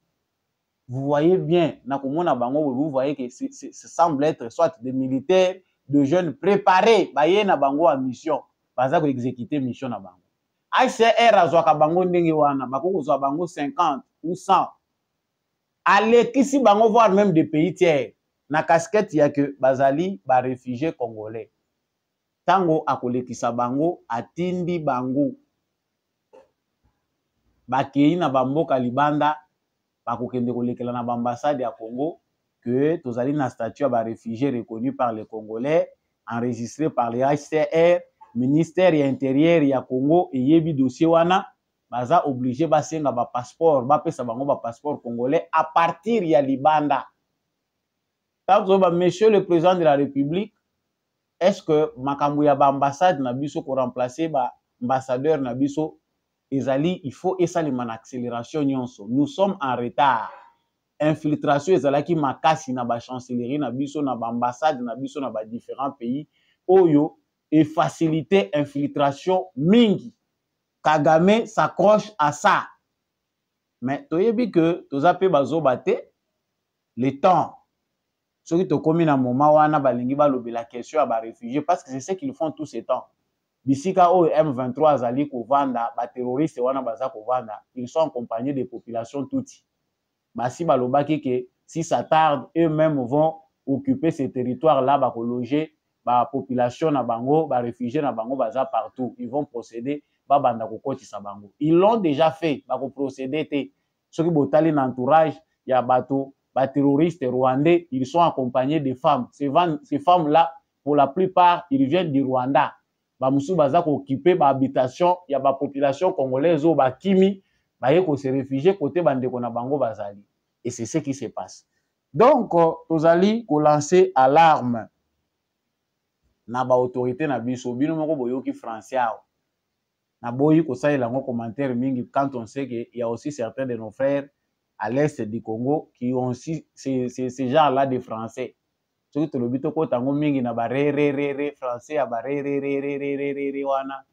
Vous voyez bien, vous voyez que ça semble être soit des militaires, de jeunes préparés, na bango en mission, baza ko exécuter mission na bango. HCR azwaka bango ndenge wana, bakoko zwa bango 50 ou 100. Allez, kisi bango voir même des pays tiers. Na casquette ya que bazali ba réfugiés congolais. Tango akolekisa bango atindi bango. Bakei na bamboka libanda bakokende kolekela na ambassade ya Congo que tozali na statut ya réfugiés reconnu par les Congolais, enregistré par les HCR, ministère ya intérieur ya Congo et yebi dossier wana baza obligé basenga ba passeport, bapesa bango ba passeport congolais à partir ya libanda. Monsieur le président de la République, est-ce que makambo ya ba ambassade na biso ko remplacer ba ambassadeur na biso ezali, il faut esalima na accélération nyonso. Nous sommes en retard. Infiltration ezalaki makasi na ba chancellerie na biso na ba ambassade na biso na ba différents pays oyo et faciliter infiltration mingi. Kagame s'accroche à ça. Mais toyebi que tozape bazo bate le temps. Soki to komi na moment wana balingi balobi la question à ba réfugiés parce que c'est ce qu'ils font tout ce temps. Bisika o M23 azali kovanda, ba terroriste wana baza kovanda, ils sont accompagnés des populations touti. Basi balobaki que si ça tarde, eux-mêmes vont occuper ces territoires-là, ba loger, ba population na bango, ba réfugiés na bango baza partout. Ils vont procéder, ba banda kokotisa bango. Ils l'ont déjà fait, ba ko procéder te. Ceux qui botali na entourage, ya bato, ba terroristes rwandais, ils sont accompagnés des femmes. Ces femmes-là, pour la plupart, ils viennent du Rwanda. Bamusu baza ko occuper ba habitation ya ba population congolaise o ba kimi ba ye ko se réfugier côté bandeko na bango bazali et c'est ce qui se passe. Donc tozali ko lancer alarme na ba autorité na biso bino moko boyoki français na boyi ko salela ngo commentaire mingi quand on sait que il y a aussi certains de nos frères à l'est du Congo qui ont aussi ces gens là de français. Soki tolobi toko tango mingi na ba re français ya ba re wana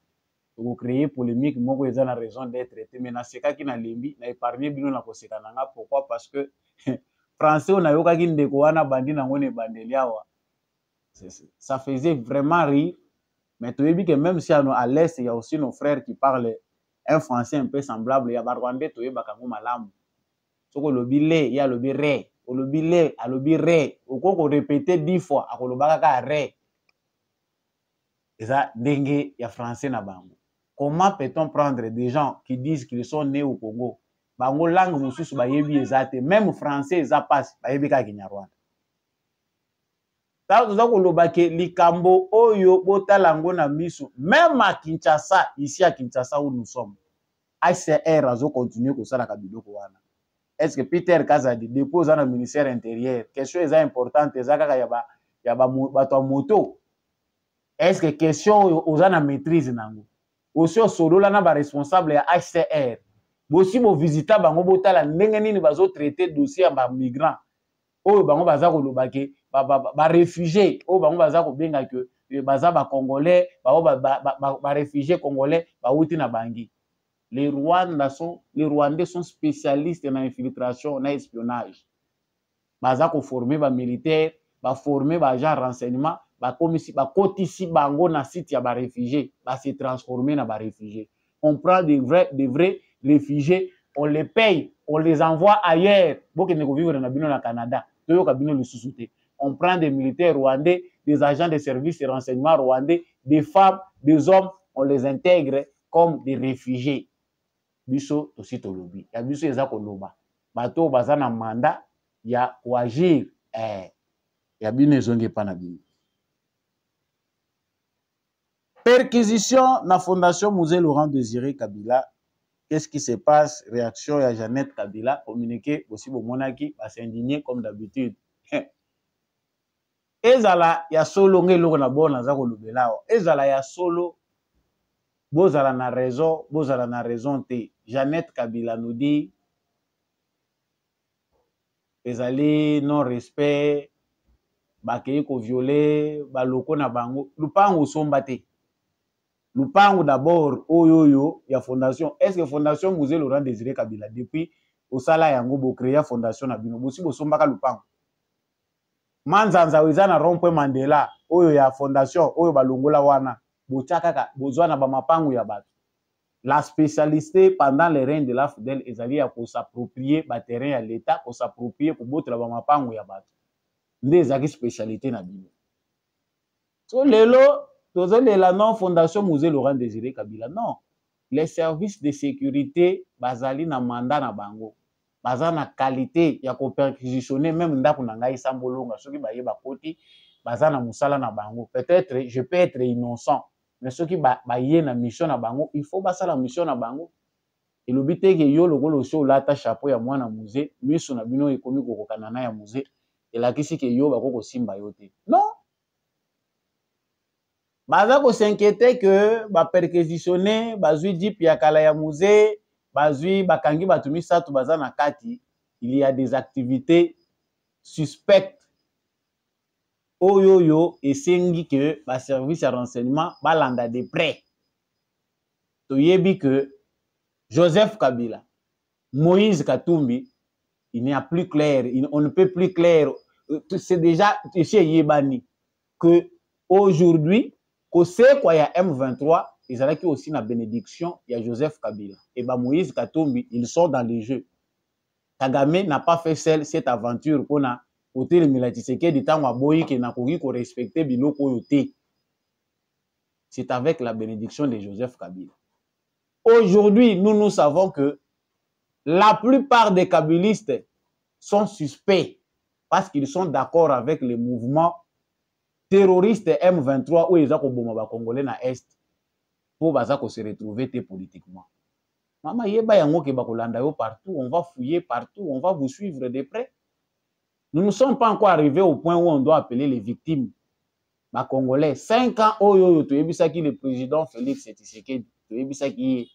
to créer polémique moko eza na raison d'être mais na sekaki na lembi na épargner bino na koseka nanga. Pourquoi? Parce que français on ayoka ki ndeko wana bandi nango ne bandeli awa ça faisait vraiment rire. Mais toyebi que même si à l'est il y a aussi nos frères qui parlent un français un peu semblable ya ba rwandais toyeba kango malamu soko lobi le ya lobi re olobi le alobi re okoko répéter 10 fois akolobaka ka re eza ndenge ya français na bango. Comment peut-on prendre des gens qui disent qu'ils sont nés au Congo bango langue mususu bayebi ezate même français eza passe bayebi ka Kinyarwanda ta toza kolobake likambo oyo botalango na miso même à Kinshasa, ici à Kinshasa où nous sommes, HCR azo continuer kosala ka biloko wana. Est-ce que Peter Kazadi dépose dans le ministère intérieur? Question est importante, ya ba moto. Est-ce que question aux na maîtrise nango? Aussi solo là na ba responsable ya HCR. Bosi bo visita bango botala ndenge nini bazo traiter dossier ya ba migrants. Oyo bango baza ko lobake ba réfugiés, oyo bango baza ko benga que baza ba congolais, ba réfugiés congolais ba uti na bangi. Les Rwandais sont spécialistes dans l'infiltration, dans l'espionnage. Baza ko former ba militaires, ba former ba agents renseignement, ba komisi ba kotisi bango na site ya ba réfugiés, ba se transformer na ba réfugiés. On prend des vrais réfugiés, on les paye, on les envoie ailleurs. Boke ne ko vivre na bino na Canada, toyo ka bino le sous-souté. On prend des militaires rwandais, des agents de services de renseignement rwandais, des femmes, des hommes, on les intègre comme des réfugiés. biso aussi tolobi ya biso eza koloba bato baza na mandat ya koagir ya bino ezongi epa na bino. Perquisition na Fondation Musée Laurent Désiré Kabila. Qu'est-ce qui se passe? Réaction ya Jeannette Kabila, communiqué aussi au monarchie, va s'indigner comme d'habitude. Ezala ya solo ngelo na bona za kolobelao. Ezala ya solo bozala na raison te. Jeannette Kabila nous dit ezali non respect bakei ko violer baloko na bango lupango somba te. Lupango d'abord oyoyo ya fondation. Est-ce que Fondation Musée Laurent Désiré Kabila depuis au sala yango bo créer fondation na bino bosi bo sombaka lupango. Manzanza weza na rond-point Mandela oyo ya fondation oyo balongola wana bochaka bozwana ba mapango ya bato. La spécialité pendant les règnes de la Fidèle ezali ya ko s'approprier ba terrain ya l'état, ko s'approprier ko botela ba mapango ya bato. Nde ezaki spécialité na bino. So lelo la non Fondation Musée Laurent Désiré Kabila. Non. Les services de sécurité bazali na mandat na bango. Baza na qualité ya ko perquisitionner même ndako na ngai sambolonga soki baye bakoti baza na musala na bango. Peut-être je peux être innocent mais soki baye na mission na bango il faut basala mission na bango. Et le but est que yo lokolo so lata chapeau ya mwana musée miso na bino ekomi kokokana na ya musée et la kisi ke yo bakoko simba yote. Non. Baza ko s'inquiéter que ba perquisitionner bazui dip ya kala ya musée bazui bakangi batumi satu baza na kati, il y a des activités suspectes oyoyo esengi que ba service ya renseignement balanda de près. Toyebi que Joseph Kabila, Moïse Katumbi, il n'y a plus clair, on ne peut plus clair, c'est déjà chez Yebani que aujourd'hui que c'est quoi il y a M23, ils allaient aussi la bénédiction, il y a Joseph Kabila. Et ben Moïse Katumbi, ils sont dans les jeux. Kagame n'a pas fait cette aventure qu'on a côté le Milatisekedi du temps à Boyi qui n'a pas respecté Biloko Yote. C'est avec la bénédiction de Joseph Kabila. Aujourd'hui, nous savons que la plupart des Kabilistes sont suspects parce qu'ils sont d'accord avec les mouvements terroristes M23 où ils ont Congolais na Est pour se retrouver politiquement. Maman, yeba yango ke bakolanda yo partout, on va fouiller partout, on va vous suivre de près. Nous ne sommes pas encore arrivés au point où on doit appeler les victimes. Ma Congolais, 5 ans, oh yo, tu ebisaki le président Félix Tshisekedi, tu ebisaki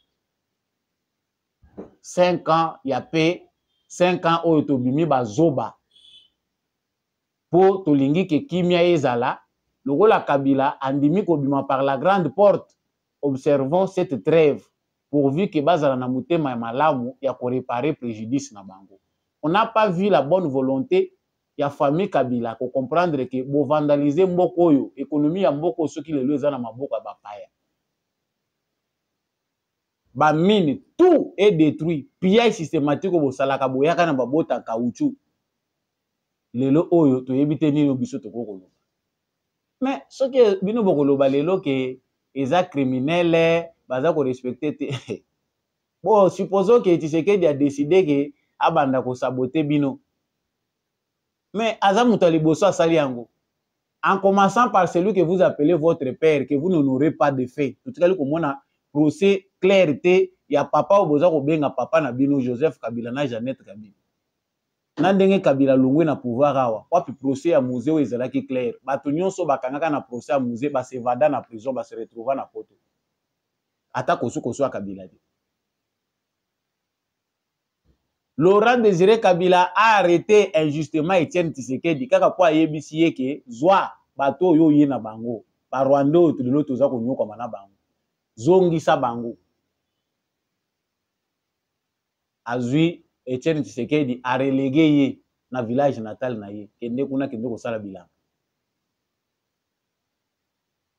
5 ans, il y a paix, 5 ans, oh yo, bimi bazoba. Pour tolingi ke kimia ezala, le rôle Kabila andimi kobima par la grande porte. Observons cette trêve pourvu que bazala na mutema ya malamu ya ko réparer préjudice na bango. On n'a pas vu la bonne volonté ya famille Kabila pour comprendre que bo vandaliser mboko oyo, économie ya mboko soki lelo eza na maboko ya bapaya. Ba mine tout est détruit, pillage systématique bo salaka boyaka na babota caoutchouc. Lelo oyo to yebite nini biso to kokolo. Mais ce que bino bokoloba lelo ke eza criminel baza ko respecter te. Bon, supposons que Tshisekedi a décidé que abanda ko saboter bino. Mais azamuta liboso asali yango. En commençant par celui que vous appelez votre père, que vous n'aurez pas de fait. Tout cas, comme on a procès clarté, il y a papa au boza ko benga papa na bino Joseph Kabila na Jeannette Kabila. Nandenge Kabila longwe na pouvoir awa. Wapi procès ya musée o ezalaki clair. Bato nyonso bakangaka na procès ya musée ba se vada na prison ba se retrouver na poto. Ata kosu a Kabila de. Laurent Désiré Kabila a arrêté injustement Etienne Tshisekedi kaka po ayebisi ye ke zwa bato yo ye na bango. Ba Rwanda to lelo toza ko nyoka mana bango. Zongisa bango. Azui Etienne Tshisekedi a relégué ye na village natal na ye. Kende kuna kende ko sala bilan.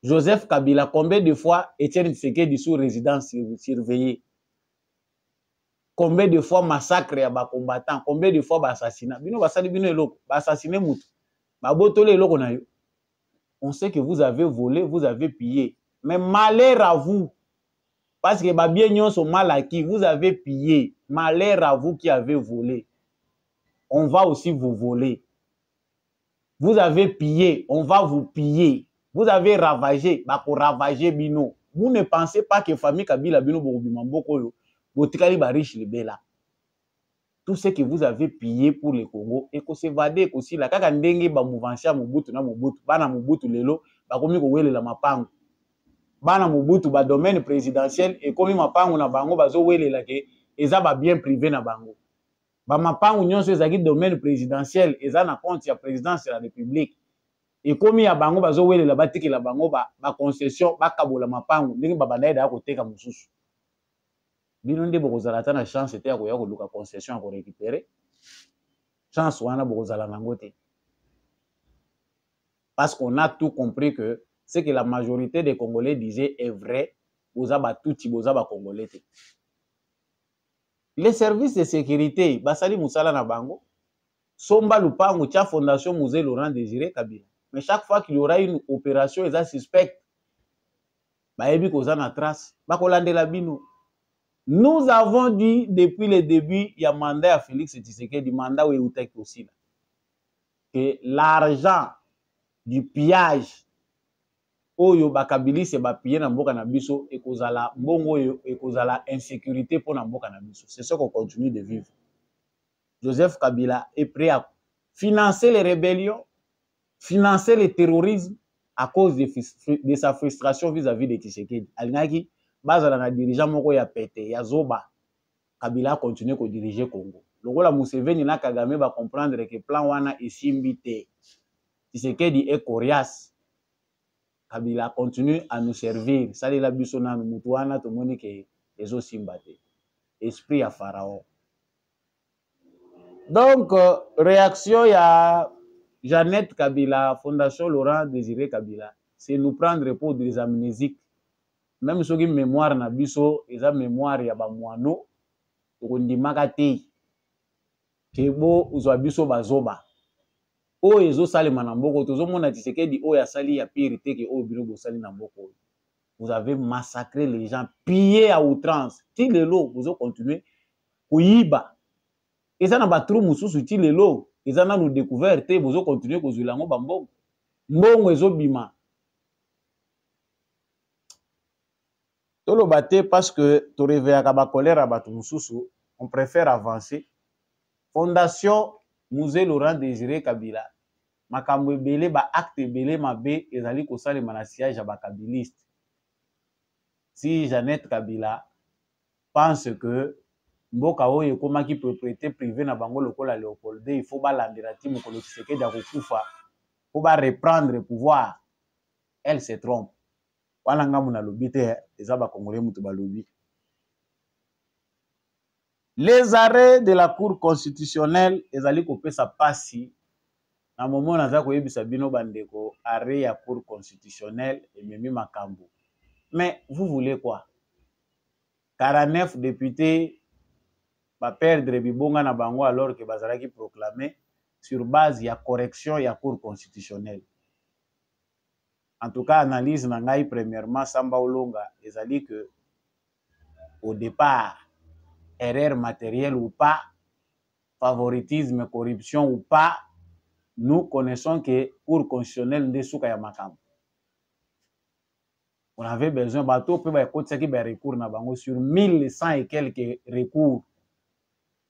Joseph Kabila, combien de fois Etienne Tshisekedi sous résidence surveillée? Combien de fois massacre ya ba combattants? Combien de fois ba assassinat? Bino basali bino eloko, ba assassiner mutu. Ba botole eloko na yo. On sait que vous avez volé, vous avez pillé. Mais malheur à vous. Parce que les biens sont mal acquis. Vous avez pillé. Malheur à vous qui avez volé. On va aussi vous voler. Vous avez pillé. On va vous piller. Vous avez ravagé. Bah, pour ravager bino. Vous ne pensez pas que famille Kabila bino boko botikali ba riche libela. Tout ce que vous avez pillé pour le Congo et que se vade aussi la kaka ndenge ba mouvancha Mobutu na Mobutu bana Mobutu lelo ba komi ko welela mapango. Bana Mobutu ba domaine présidentiel et komi mapango na bango bazo welela ke eza ba bien privé na bango. Ba mapango nyonso ezaki domaine présidentiel eza na compte ya présidence de la République. Et komi ya bango bazo welela batikela bango ba concession ba kabola mapango ndenge ba bandaida ya koteka mususu. Bino nde bokozala ta na chance te ya koya koluka concession ya korécupérer. Chance wana bokozala nango te. Parce qu'on a tout compris que ce que la majorité des Congolais disaient est vrai. Boza ba touti boza ba Congolais te. Les services de sécurité basali musala na bango. Somba lupango tia fondation Musée Laurent Désiré Kabila. Mais chaque fois qu'il y aura une opération eza suspecte, ba yebi koza na trace, ba kolandela bino. Nous avons dit depuis le début, il y a mandat à Félix Tshisekedi, mandat où il aussi là, que l'argent du pillage, oyo bakabili se ba piller na mboka na biso et kozala mbongo et kozala insécurité pour na mboka na biso. C'est ce qu'on continue de vivre. Joseph Kabila est prêt à financer les rébellions, financer le terrorisme à cause de sa frustration vis-à-vis de Tshisekedi. Alingaki bazala na dirigeant moko ya pété ya zoba Kabila continue ko diriger Congo. Lokola Museveni na Kagame ba comprendre que plan wana esimbi te. Tshisekedi est coriace. Kabila continue à nous servir. Sali la biso na mutu wana to moni ke ezo simba te. Esprit ya pharaon. Donc réaction ya Jeannette Kabila, Fondation Laurent Désiré Kabila, c'est nous prendre pour des amnésiques. Même si on mémoire na biso, eza mémoire ya ba mwano, okondimaka te. Kebo uzwa biso bazoba. O ezo salema na mboko, tozo mona Tshisekedi o ya sali ya pire te ke o bino bo sali na mboko. Vous avez massacré les gens, pillé à outrance. Ti lelo vous continuez kuyiba. Eza na batru mususu ti lelo, eza na nous découvert te vous continuez ko zulango ba mbongo. Mbongo ezo bima. Tolo bate parce que to réveillaka ba colère à batu mususu, on préfère avancer. Fondation Musée Laurent Désiré Kabila. Makambo ebele ba acte ebele mabe ezali ko salema na siège ba kabiliste. Si Jeannette Kabila pense que mboka oyo ekomaki propriété privée na bango lokola Léopold, il faut balandela ti mokolo Tshisekedi ya kokufa, faut ba reprendre le pouvoir. Elle se trompe. Wana ngamu na lobi te eza ba Congolais mutu ba lobi. Les arrêts de la Cour constitutionnelle ezali kopesa pasi na moment naza koyebisa bino bandeko arrêt ya Cour constitutionnelle ememi makambo. Mais vous voulez quoi? 49 députés va perdre bibonga na bango alors que bazalaki proclamé sur base ya correction ya Cour constitutionnelle. En tout cas, analyse na ngai premièrement Samba Olonga ezali que au départ erreur matérielle ou pas, favoritisme, corruption ou pas, nous connaissons que Cour constitutionnelle nde suka ya makambo. On avait besoin bateau pe ba ekotisaki ba recours na bango sur 1100 et quelques recours.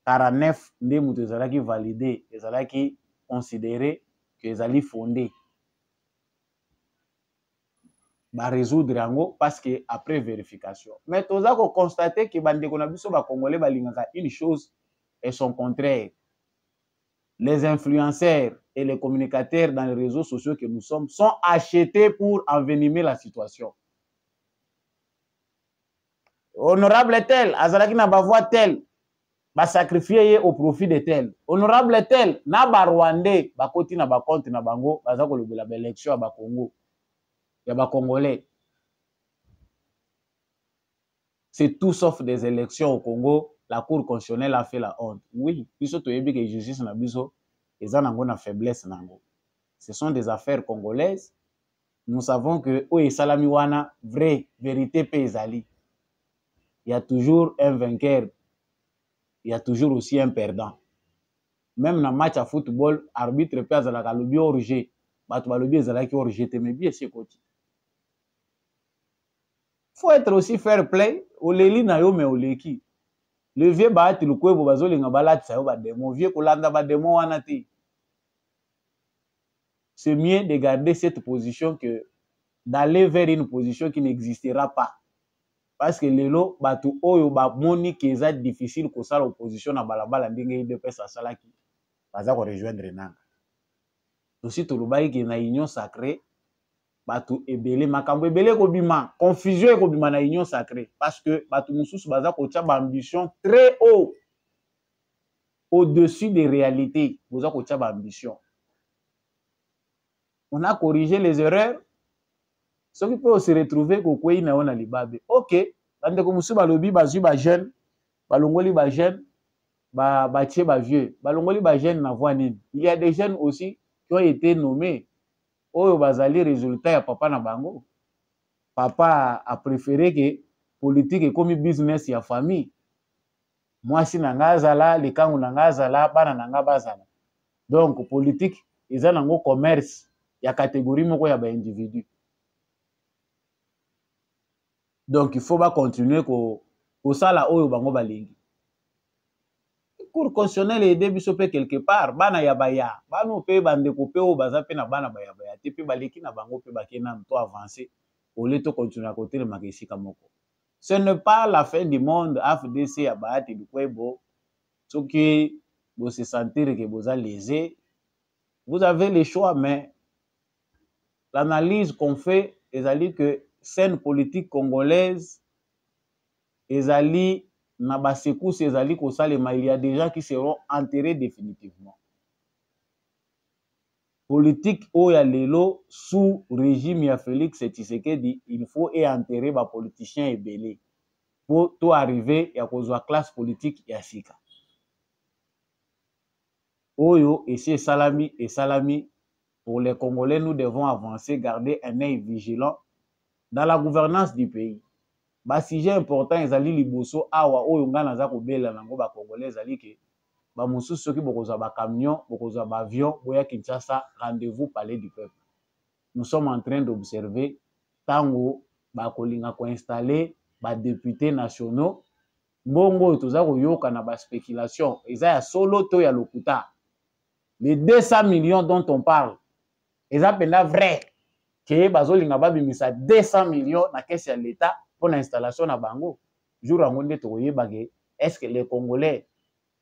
49 nde mutu ezalaki validé, ezalaki considéré que ezali fondé. Ba résoudre yango parce que après vérification. Mais toza ko constater que bandeko na biso ba Congolais balingaka une chose et son contraire. Les influenceurs et les communicateurs dans les réseaux sociaux que nous sommes sont achetés pour envenimer la situation. Honorable tel, azalaki na ba voix tel, ba sacrifier au profit de tel. Honorable tel, na ba Rwandais, ba koti na ba compte na bango, baza ko lobela ba élection ya ba Congo. Ya ba Congolais. C'est tout sauf des élections au Congo. La Cour constitutionnelle a fait la honte. Oui, biso toyebi que justice na biso eza nango na faiblesse nango. Ce sont des affaires congolaises. Nous savons que o esalami wana vrai vérité pe ezali. il y a toujours un vainqueur, il y a toujours aussi un perdant. Même dans le match à football, arbitre peut azalaka lobi hors jeu, bato balobi ezalaki hors jeu te mais bien c'est côté. Faut être aussi fair play, oleli na yo mais oleki. Le vieux baati lukwebo bazolinga balati sa yo ba demo, vieux kolanda ba demo wana te. C'est mieux de garder cette position que d'aller vers une position qui n'existera pas. Parce que lelo bato oyo ba moni que c'est difficile ko sala opposition na balabala ndenge ide pesa salaki. Baza ko rejoindre nanga. Aussi to lobai ke na union sacrée bato ebele makambo ebele ko bima, confusion ko bima na union sacrée parce que bato mususu baza ko tia ba ambition très haut au-dessus des réalités, baza ko tia ba ambition. On a corrigé les erreurs. Ceux qui peuvent se retrouver au Kwei na on a libabe. OK, bande ko musu balobi bazu ba jeune, balongoli ba jeune, ba tie ba vieux, balongoli ba jeune na voix nini. Il y a des jeunes aussi qui ont été nommés oyo bazali résultat ya papa na bango. Papa a préféré que politique comme business ya famille. Moi si nanga azala, likangu nanga azala, bana nanga bazala. Donc politique eza nango commerce ya catégorie moko ya ba individu. Donc il faut pas continuer ko sala oyo bango balingi. Cour constitutionnel aider biso pe quelque part bana ya baya bano pe bande ko pe o baza pe na bana baya baya te pe baleki na bango pe bakena to avancer au lieu de continuer à côté le makisi kamoko. Ce n'est pas la fin du monde. AFDC ya baati du kwebo soki vous se sentir que vous êtes lésé, vous avez le choix, mais l'analyse qu'on fait est que scène politique congolaise ezali na basekousse ezali ko salema, il y a des gens qui seront enterrés définitivement. Politique oya lelo sous régime ya Félix Tshisekedi, il faut enterrer ba politiciens ebele pour tout arriver ya kozwa classe politique ya sika. Oyo et salami pour les Congolais, nous devons avancer, garder un œil vigilant dans la gouvernance du pays. Ba sujet important ezali liboso awa oyo ngana za ko bela nango ba Congolais ezali ke ba mususu soki bokozwa ba camion, bokozwa ba avion, boya Kinshasa, rendez-vous palais du peuple. Nous sommes en train d'observer tango ba kolinga ko installer ba députés nationaux mbongo toza ko yoka na ba spéculation eza ya solo to ya lokuta. Les 200 millions dont on parle, eza penda vrai que bazolinga babimisa 200 millions na caisse ya l'État pour l'installation na bango. Jour à monde est-ce que les Congolais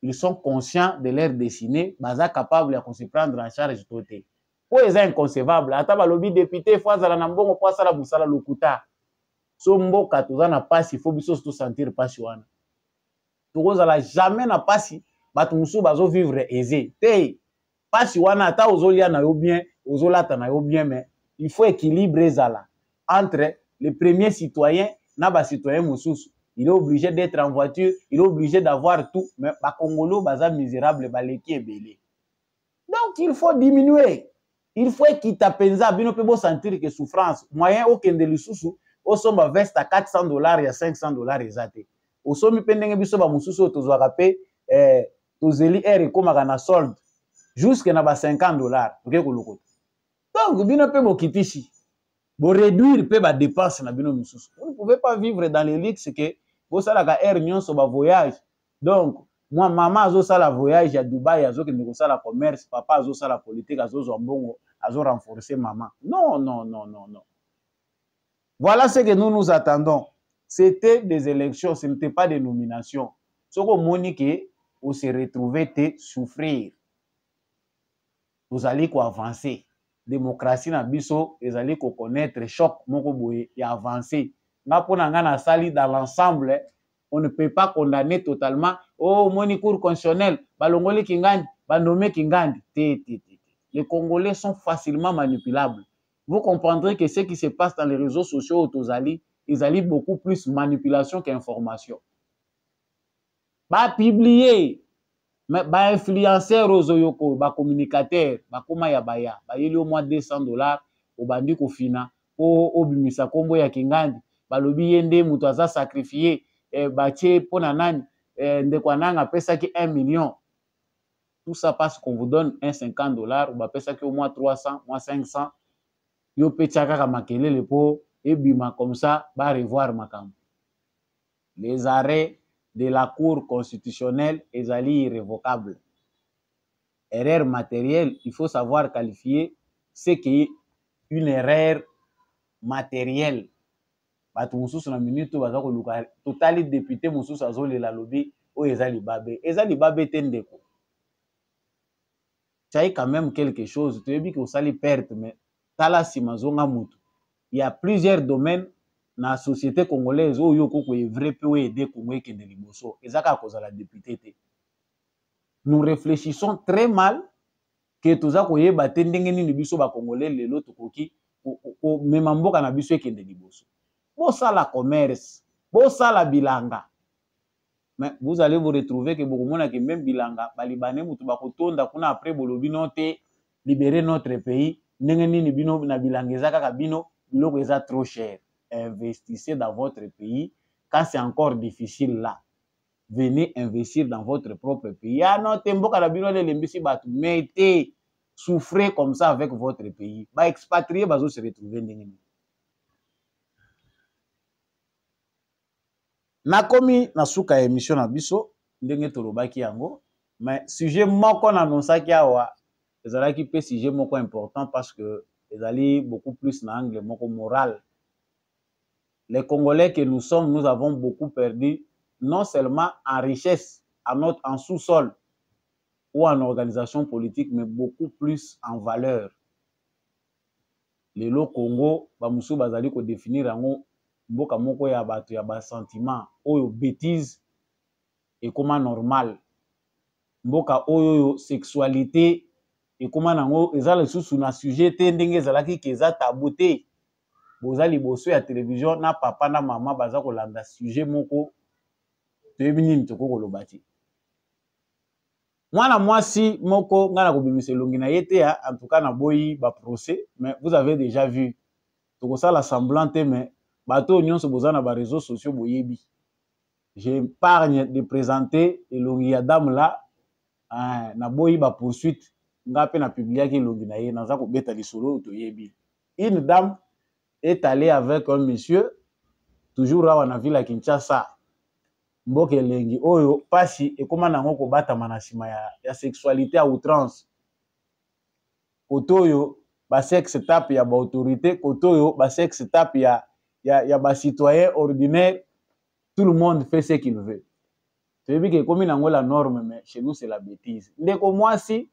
ils sont conscients de leur destinée, baza capable de se prendre en charge toté. Pour les inconcevable, ata balobi député fois za na mbongo kwa sala busala lokuta. So mboka toza na pasi, il faut biso se sentir pasi wana. Tokoza la jamais na pasi, batu musu bazo vivre aisé. Te pasi wana ata ozolia na yo bien, ozolata na yo bien, mais il faut équilibrer zala entre les premiers citoyens na ba citoyens mususu. Il est obligé d'être en voiture, il est obligé d'avoir tout, mais ba Congolo baza misérable baleki ebele. Donc il faut diminuer. Il faut équitapenza bino pe bo sentir que souffrance moyen okende lisusu osomba veste à $400 ya $500 ezate. Osomi pendenge biso ba mususu tozwaka pe tozeli ere komaka na solde jusque na ba $50 ok kolokota. Donc bino pe bokitisi bo réduire pe ba dépenses na bino mususu. Vous ne pouvez pas vivre dans les luxe que vous salaka air nyonso ba voyage. Donc moi maman azo sala voyage à Dubaï azo kende ko sala commerce, papa azo sala politique azo zo mbongo azo renforcer maman. Non non non non non. Voilà ce que nous attendons. C'était des élections, ce n'était pas des nominations. Ce que Monique, vous se retrouvez te souffrir. Vous allez avancer. Démocratie na biso, vous allez connaître choc moko boye et avancer. Dans l'ensemble, on ne peut pas condamner totalement. Oh, Moni Cour constitutionnelle, balongoli kingandi, bandomé kingandi. Les Congolais sont facilement manipulables. Vous comprendrez que ce qui se passe dans les réseaux sociaux, ils allient beaucoup plus manipulation qu'information. Ba publier, ba influenceur ozoyoko, ba communicateur, ba koma ya baya, ba yeli au moins $200, au bandi ko fina, au obimisa kombo ya kingandi, ba lobi yende mutu aza sacrifié, batie pona nani ndeko nanga pesa ki 1 million. Tout ça parce qu'on vous donne un $50 ou pesa ki au moins 300, moins 500. Yo pechaka ka makelele po ebima comme ça ba revoir makam. Les arrêts de la Cour constitutionnelle ezali irrévocable. Erreur matérielle, il faut savoir qualifier ce qui est une erreur matérielle. Batu mususu na minute baza ko luka totali député mususu azolela lobi o ezali babe. Ezali babe tendeko. Tchai quand même quelque chose, tu dis que vous allez perdre mais tala simazonga mutu. Il y a plusieurs domaines dans la société congolaise où yo koko vrai peut aider Congo kende liboso. Ezaka cause la députée. Nous réfléchissons très mal que toza koyeba tendenge nini biso ba congolais lelo tokoki ko memamboka na biso kende liboso. Bo sala commerce, bo sala bilanga. Mais vous allez vous retrouver que beaucoup mona que même bilanga balibane mutu bakotonda kuna après bolobi note libérer notre pays ndenge nini bino na bilanga ezaka ka bino biloko eza trop cher. Investissez dans votre pays quand c'est encore difficile là. Venez investir dans votre propre pays. Ah non, temboka na bino le lembisi batu mettez souffrez comme ça avec votre pays. Ba expatriés bazo se retrouver ndenge nini. Nakomi na suka émission na biso ndenge tolobaki yango mais sujet moko na nonsaki awa ezalaki pe sujet moko important parce que ezali beaucoup plus na angle moko moral. Les Congolais que nous sommes, nous avons beaucoup perdu non seulement en richesse, en sous-sol ou en organisation politique, mais beaucoup plus en valeur. Le Congo, bamusu bazali ko définir yango mboka moko ya bato ya ba sentiment oyo bêtise et comment normal. Mboka oyo sexualité et comment nango ezala susu na sujet te ndenge ezalaki keza tabouté. Bozali boso ya télévision na papa na mama baza kolanda sujet moko toyebi nini toko lobati. Mwana mwasi moko ngana kobimisa elongi na yete ya en tout cas na boyi ba procès mais vous avez déjà vu toko sala semblant mais bato nyonso bozana ba réseaux sociaux boyebi. J'épargne de présenter elongi ya dame là na boyi ba poursuite ngape na publiaki elongi na ye naza ko beta lisolo toyebi. Une dame est allée avec un monsieur toujours là na ville à Kinshasa. Mboke lengi oyo pasi ekoma nango ko bata manasima ya sexualité à outrance. Kotoyo ba sexe tape ya ba autorité, kotoyo ba sexe tape ya ba citoyen ordinaire, tout le monde fait ce qu'il veut. Tu veux que comme nango la norme mais chez nous c'est la bêtise. Ndeko mwasi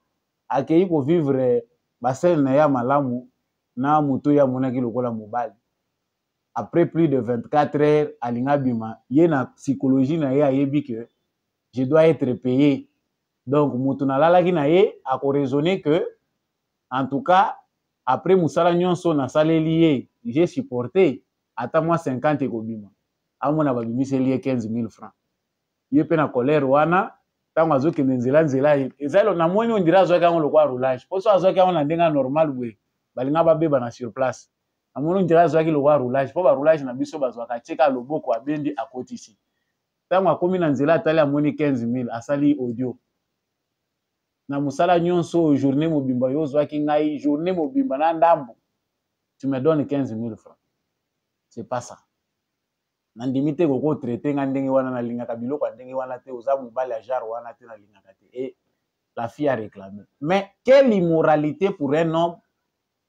akei ko vivre ba scène ya malamu na muto ya monaki lokola mobali. Après plus de 24 heures, alinga bima, yé na psychologie na ye ayebi que je dois être payé. Donc, mutuna lalaki na ye a raisonné que, en tout cas, après musala nyonso na saleli ye, j'ai supporté, ata moi 50 ekobima. Amona babimisi lié 15 000 francs. Ye pe na colère wana, tango azoki nzela nzela ye. Ezalo na moni on dira zo ka on lokwa roulage. Poso azoki on na ndenga normal we. Balinga babeba na sur place. Amono ndira zwaki lo wa roulage po ba roulage na biso bazwaka cheka loboko abendi akotisi tango akomi na nzela atali amoni 15 000 asali audio na musala nyonso journée mobimba yo zwaki ngai journée mobimba na ndambo tu me donnes 15 000 francs c'est pas ça na ndimite ko traiter nga ndenge wana na linga kabiloko ndenge wana te oza mobali ya jar wana te na linga te et la fille a réclamé mais quelle immoralité pour un homme.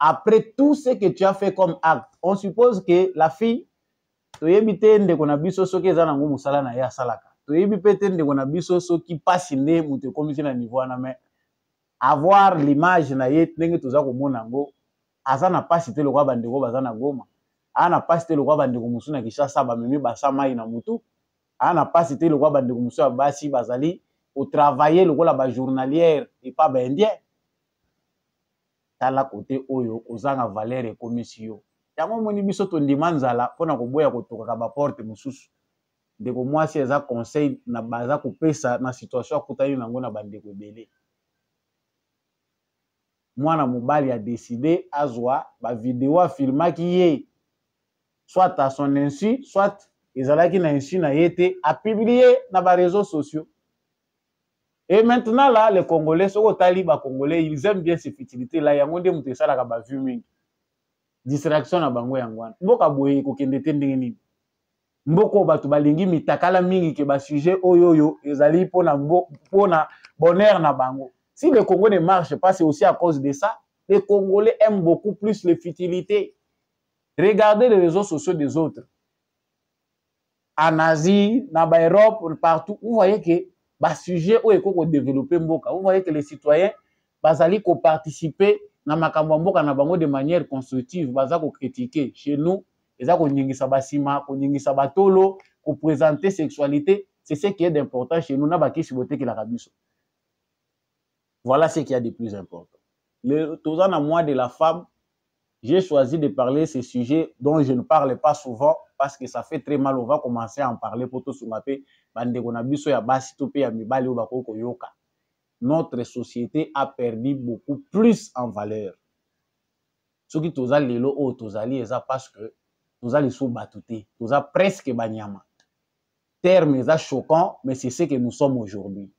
Après tout ce que tu as fait comme acte, on suppose que la fille, tu yebite ndeko na biso soki eza nango musala na ya salaka. Tu yebite ndeko na biso soki pasi nde mute komisi na niveau na mais avoir l'image na ye ndenge toza komona ngo aza na pasi te lokwa bandeko baza na Goma. Ana pasi te lokwa bandeko musu na Kinshasa ba memi basa mai na mutu. Ana pasi te lokwa bandeko musu ya basi bazali au travailler lokola ba journalière et pas ba indien. Tala côté oyo ozanga valeur et commission yango moni biso to ndimanzala pona ko boya ko toka ba porte mususu ndeko mwasi eza conseil na baza ko pesa na situation akutani nango na bandeko ebele mwana mobali a décidé azwa ba vidéo a filmaki ye soit à son insu soit ezalaki na insu na yete a publié na ba réseaux sociaux. Et maintenant là les Congolais soko tali ba Congolais ils aiment bien ces futilités là yango nde mutu esalaka ba vue mingi. Distraction na bango yangwana. Mboka boye ko kende te ndenge nini. Mboko bato balingi mitakala mingi ke ba sujet oyoyo ezali pona bonheur na bango. Si le Congo ne marche pas, c'est aussi à cause de ça. Les Congolais aiment beaucoup plus les futilités. Regardez les réseaux sociaux des autres. En Asie, en Europe, partout, vous voyez que bah sujet où est développer mboka. Vous voyez que les citoyens bazali ko participer na makambo mboka na bango de manière constructive, baza ko critiquer. Chez nous, eza ko nyingisa basima, ko nyingisa batolo, ko présenter sexualité, c'est ce qui est d'important chez nous na bakisi bote ki la kabiso. Voilà ce qu'il y a de plus important. Le tozan à moi de la femme, j'ai choisi de parler de ces sujets dont je ne parle pas souvent parce que ça fait très mal. On va commencer à en parler pour tout ce matin. Notre société a perdu beaucoup plus en valeur. Ce qui toza lelo o tozali eza parce que toza les sous batouté, toza presque banyama. Terme eza choquant, mais c'est ce que nous sommes aujourd'hui.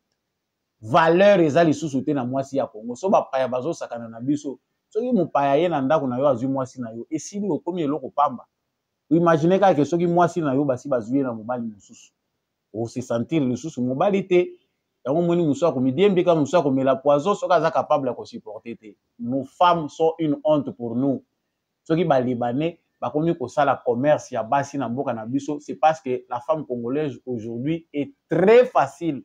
Valeur eza lisusu te na mwasi ya Congo. So ba paya bazo sakana na biso. Soki mopaya ye na ndako na yo azwi mwasi na yo esili okomi eloko pamba. Imaginez kaka soki mwasi na yo basi bazwi na mobali mosusu. O se sentir lisusu mobali te. Yango moni muso ko midiembika muso ko mela poison soka za capable à supporter te. Nos femmes sont une honte pour nous. Soki ba libanais ba komi ko sala commerce ya basi na mboka na biso, c'est parce que la femme congolaise aujourd'hui est très facile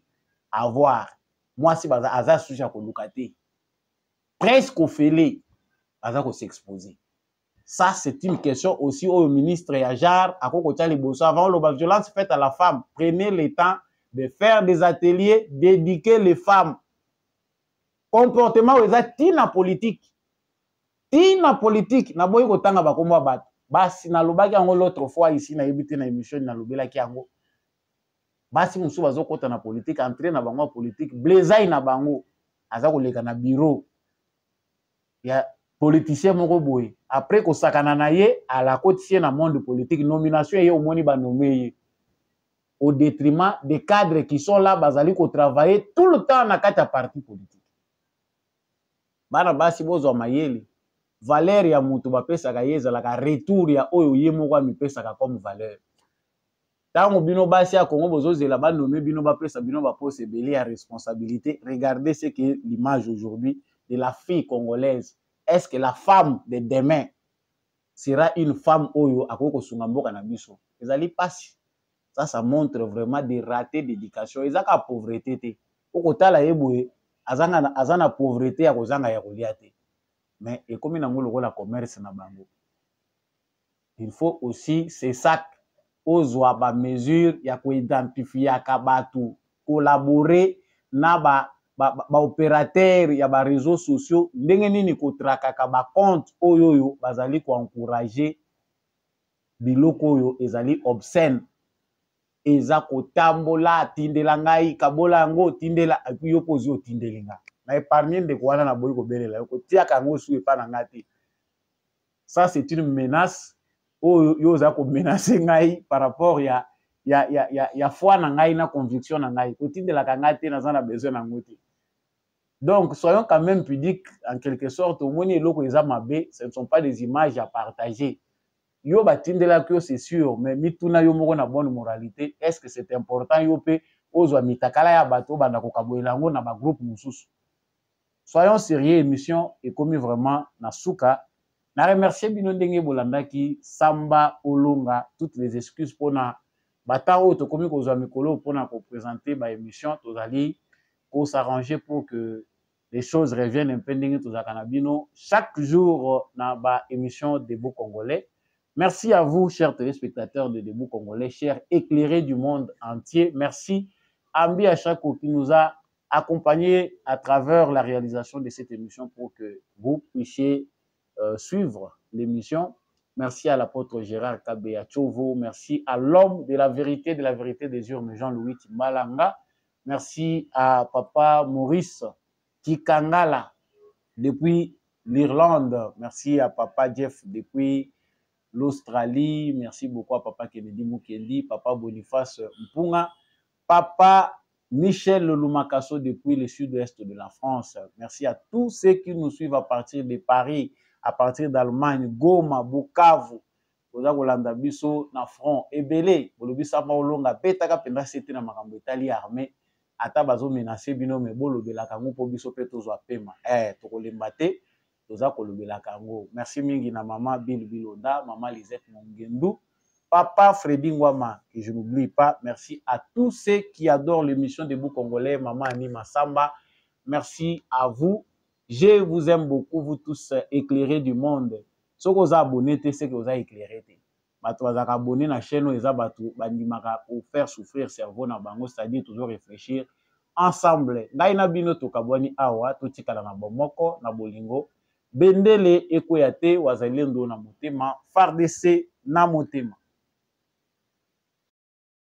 à voir. Moi si baza aza sujet à kolukate. Presque au fêlé. Azako s'exposer. Ça, c'est une question aussi au ministre Yajar, à Kokotali Bosso. Avant la violence faite à la femme, prenez le temps de faire des ateliers dédiés les femmes. Comportement où ils tina politique. Tina politique. Na boy kotanga bakomwa bat. Basi na lobaki yango l'autre fois ici na yebite na émission na lobela ki yango. Basi musu bazo kota na politique, entrer na bango politique, blezai na bango. Azako leka na bureau. Ya politicien moko boye après ko sakana na ye à la côté na monde politique nomination ye omoni ba nommé au détriment des cadres qui sont là bazali ko travailler tout le temps na kati ya parti politique bana basi bozo mayeli valeur ya mutu ba pesa ka yeza la ka retour ya oyo ye moko amipesa ka comme valeur tango bino basi ya Congo bozo zela ba nommé bino ba pesa bino ba pose belé ya responsabilité. Regardez ce que l'image aujourd'hui de la fille congolaise. Est-ce que la femme de demain sera une femme oyo akoko sungamboka na biso? Ezali pasi. Ça montre vraiment des ratés d'éducation. Ezaka pauvreté te. Okotala yeboye azana pauvreté ya kozanga ya kolia te. Mais ekomi nango lokola commerce na bango. Il faut aussi c'est ça ozwa ba mesure ya ko identifier ka batu, collaborer na ba opérateur ya ba réseaux sociaux ndenge nini ko trakaka ba compte oyoyo bazali ko encourager biloko oyo ezali obscène eza ko tambola tindela ngai kabola yango tindela api yo pozi otindelinga na épargne de kwana na boyi ko belela yo ko tia kango su epa na ngati. Ça c'est une menace oyo za ko menacer ngai par rapport ya foi na ngai na conviction na ngai ko tindela kangati na zana besoin na ngoti. Donc, soyons quand même pudiques, en quelque sorte, au moins, ce ne sont pas des images à partager. Yo batindela kyo c'est sûr, mais mituna yo moko na bonne moralité, est-ce que c'est important yo pe ozwa mitakala ya bato banda ko kaboyelango na ba groupe mususu. Soyons sérieux, émission et comme vraiment na suka. Na remercier bino ndenge bolandaki Samba Olonga, toutes les excuses pour na batao to komi kozwa mikolo pour na ko présenter ba émission tozali pour s'arranger pour que les choses reviennent un peu ndenge tozaka bino chaque jour na ba émission Debout Congolais. Merci à vous, chers téléspectateurs de Debout Congolais, chers éclairés du monde entier. Merci à Ambi Achako qui nous a accompagnés à travers la réalisation de cette émission pour que vous puissiez suivre l'émission. Merci à l'apôtre Gérard Kabea Chovo. Merci à l'homme de la vérité des urnes, Jean-Louis Malanga. Merci à Papa Maurice Kikangala depuis l'Irlande. Merci à Papa Jeff depuis l'Australie. Merci beaucoup à Papa Kennedy Mukendi, Papa Boniface Mpunga, Papa Michel Lumakaso depuis le sud-ouest de la France. Merci à tous ceux qui nous suivent à partir de Paris, à partir d'Allemagne, Goma, Bukavu. Oza kolanda biso na front ebele bolobisa maolonga betaka penda sete na makambo etali armée ata bazo menacer bino me bolobelaka ngo po biso pe tozwa pema tokolemba te toza kolobelaka ngo. Merci mingi na mama Bill Bilonda, mama Lisette Mongendu, papa Freddy Ngwama, que je n'oublie pas. Merci à tous ceux qui adorent l'émission Debout Congolais, maman Anima Samba. Merci à vous. Je vous aime beaucoup, vous tous éclairés du monde. Ce que vous abonnez, c'est que vous avez éclairé. Bato bazaka abonné na chaîne eza bato bandimaka pour faire souffrir cerveau na bango, c'est-à-dire toujours réfléchir ensemble. Ngai na bino tokabwani awa totikala na bomoko na bolingo. Bendele ekoya te wazalendo na motema, FARDC na motema.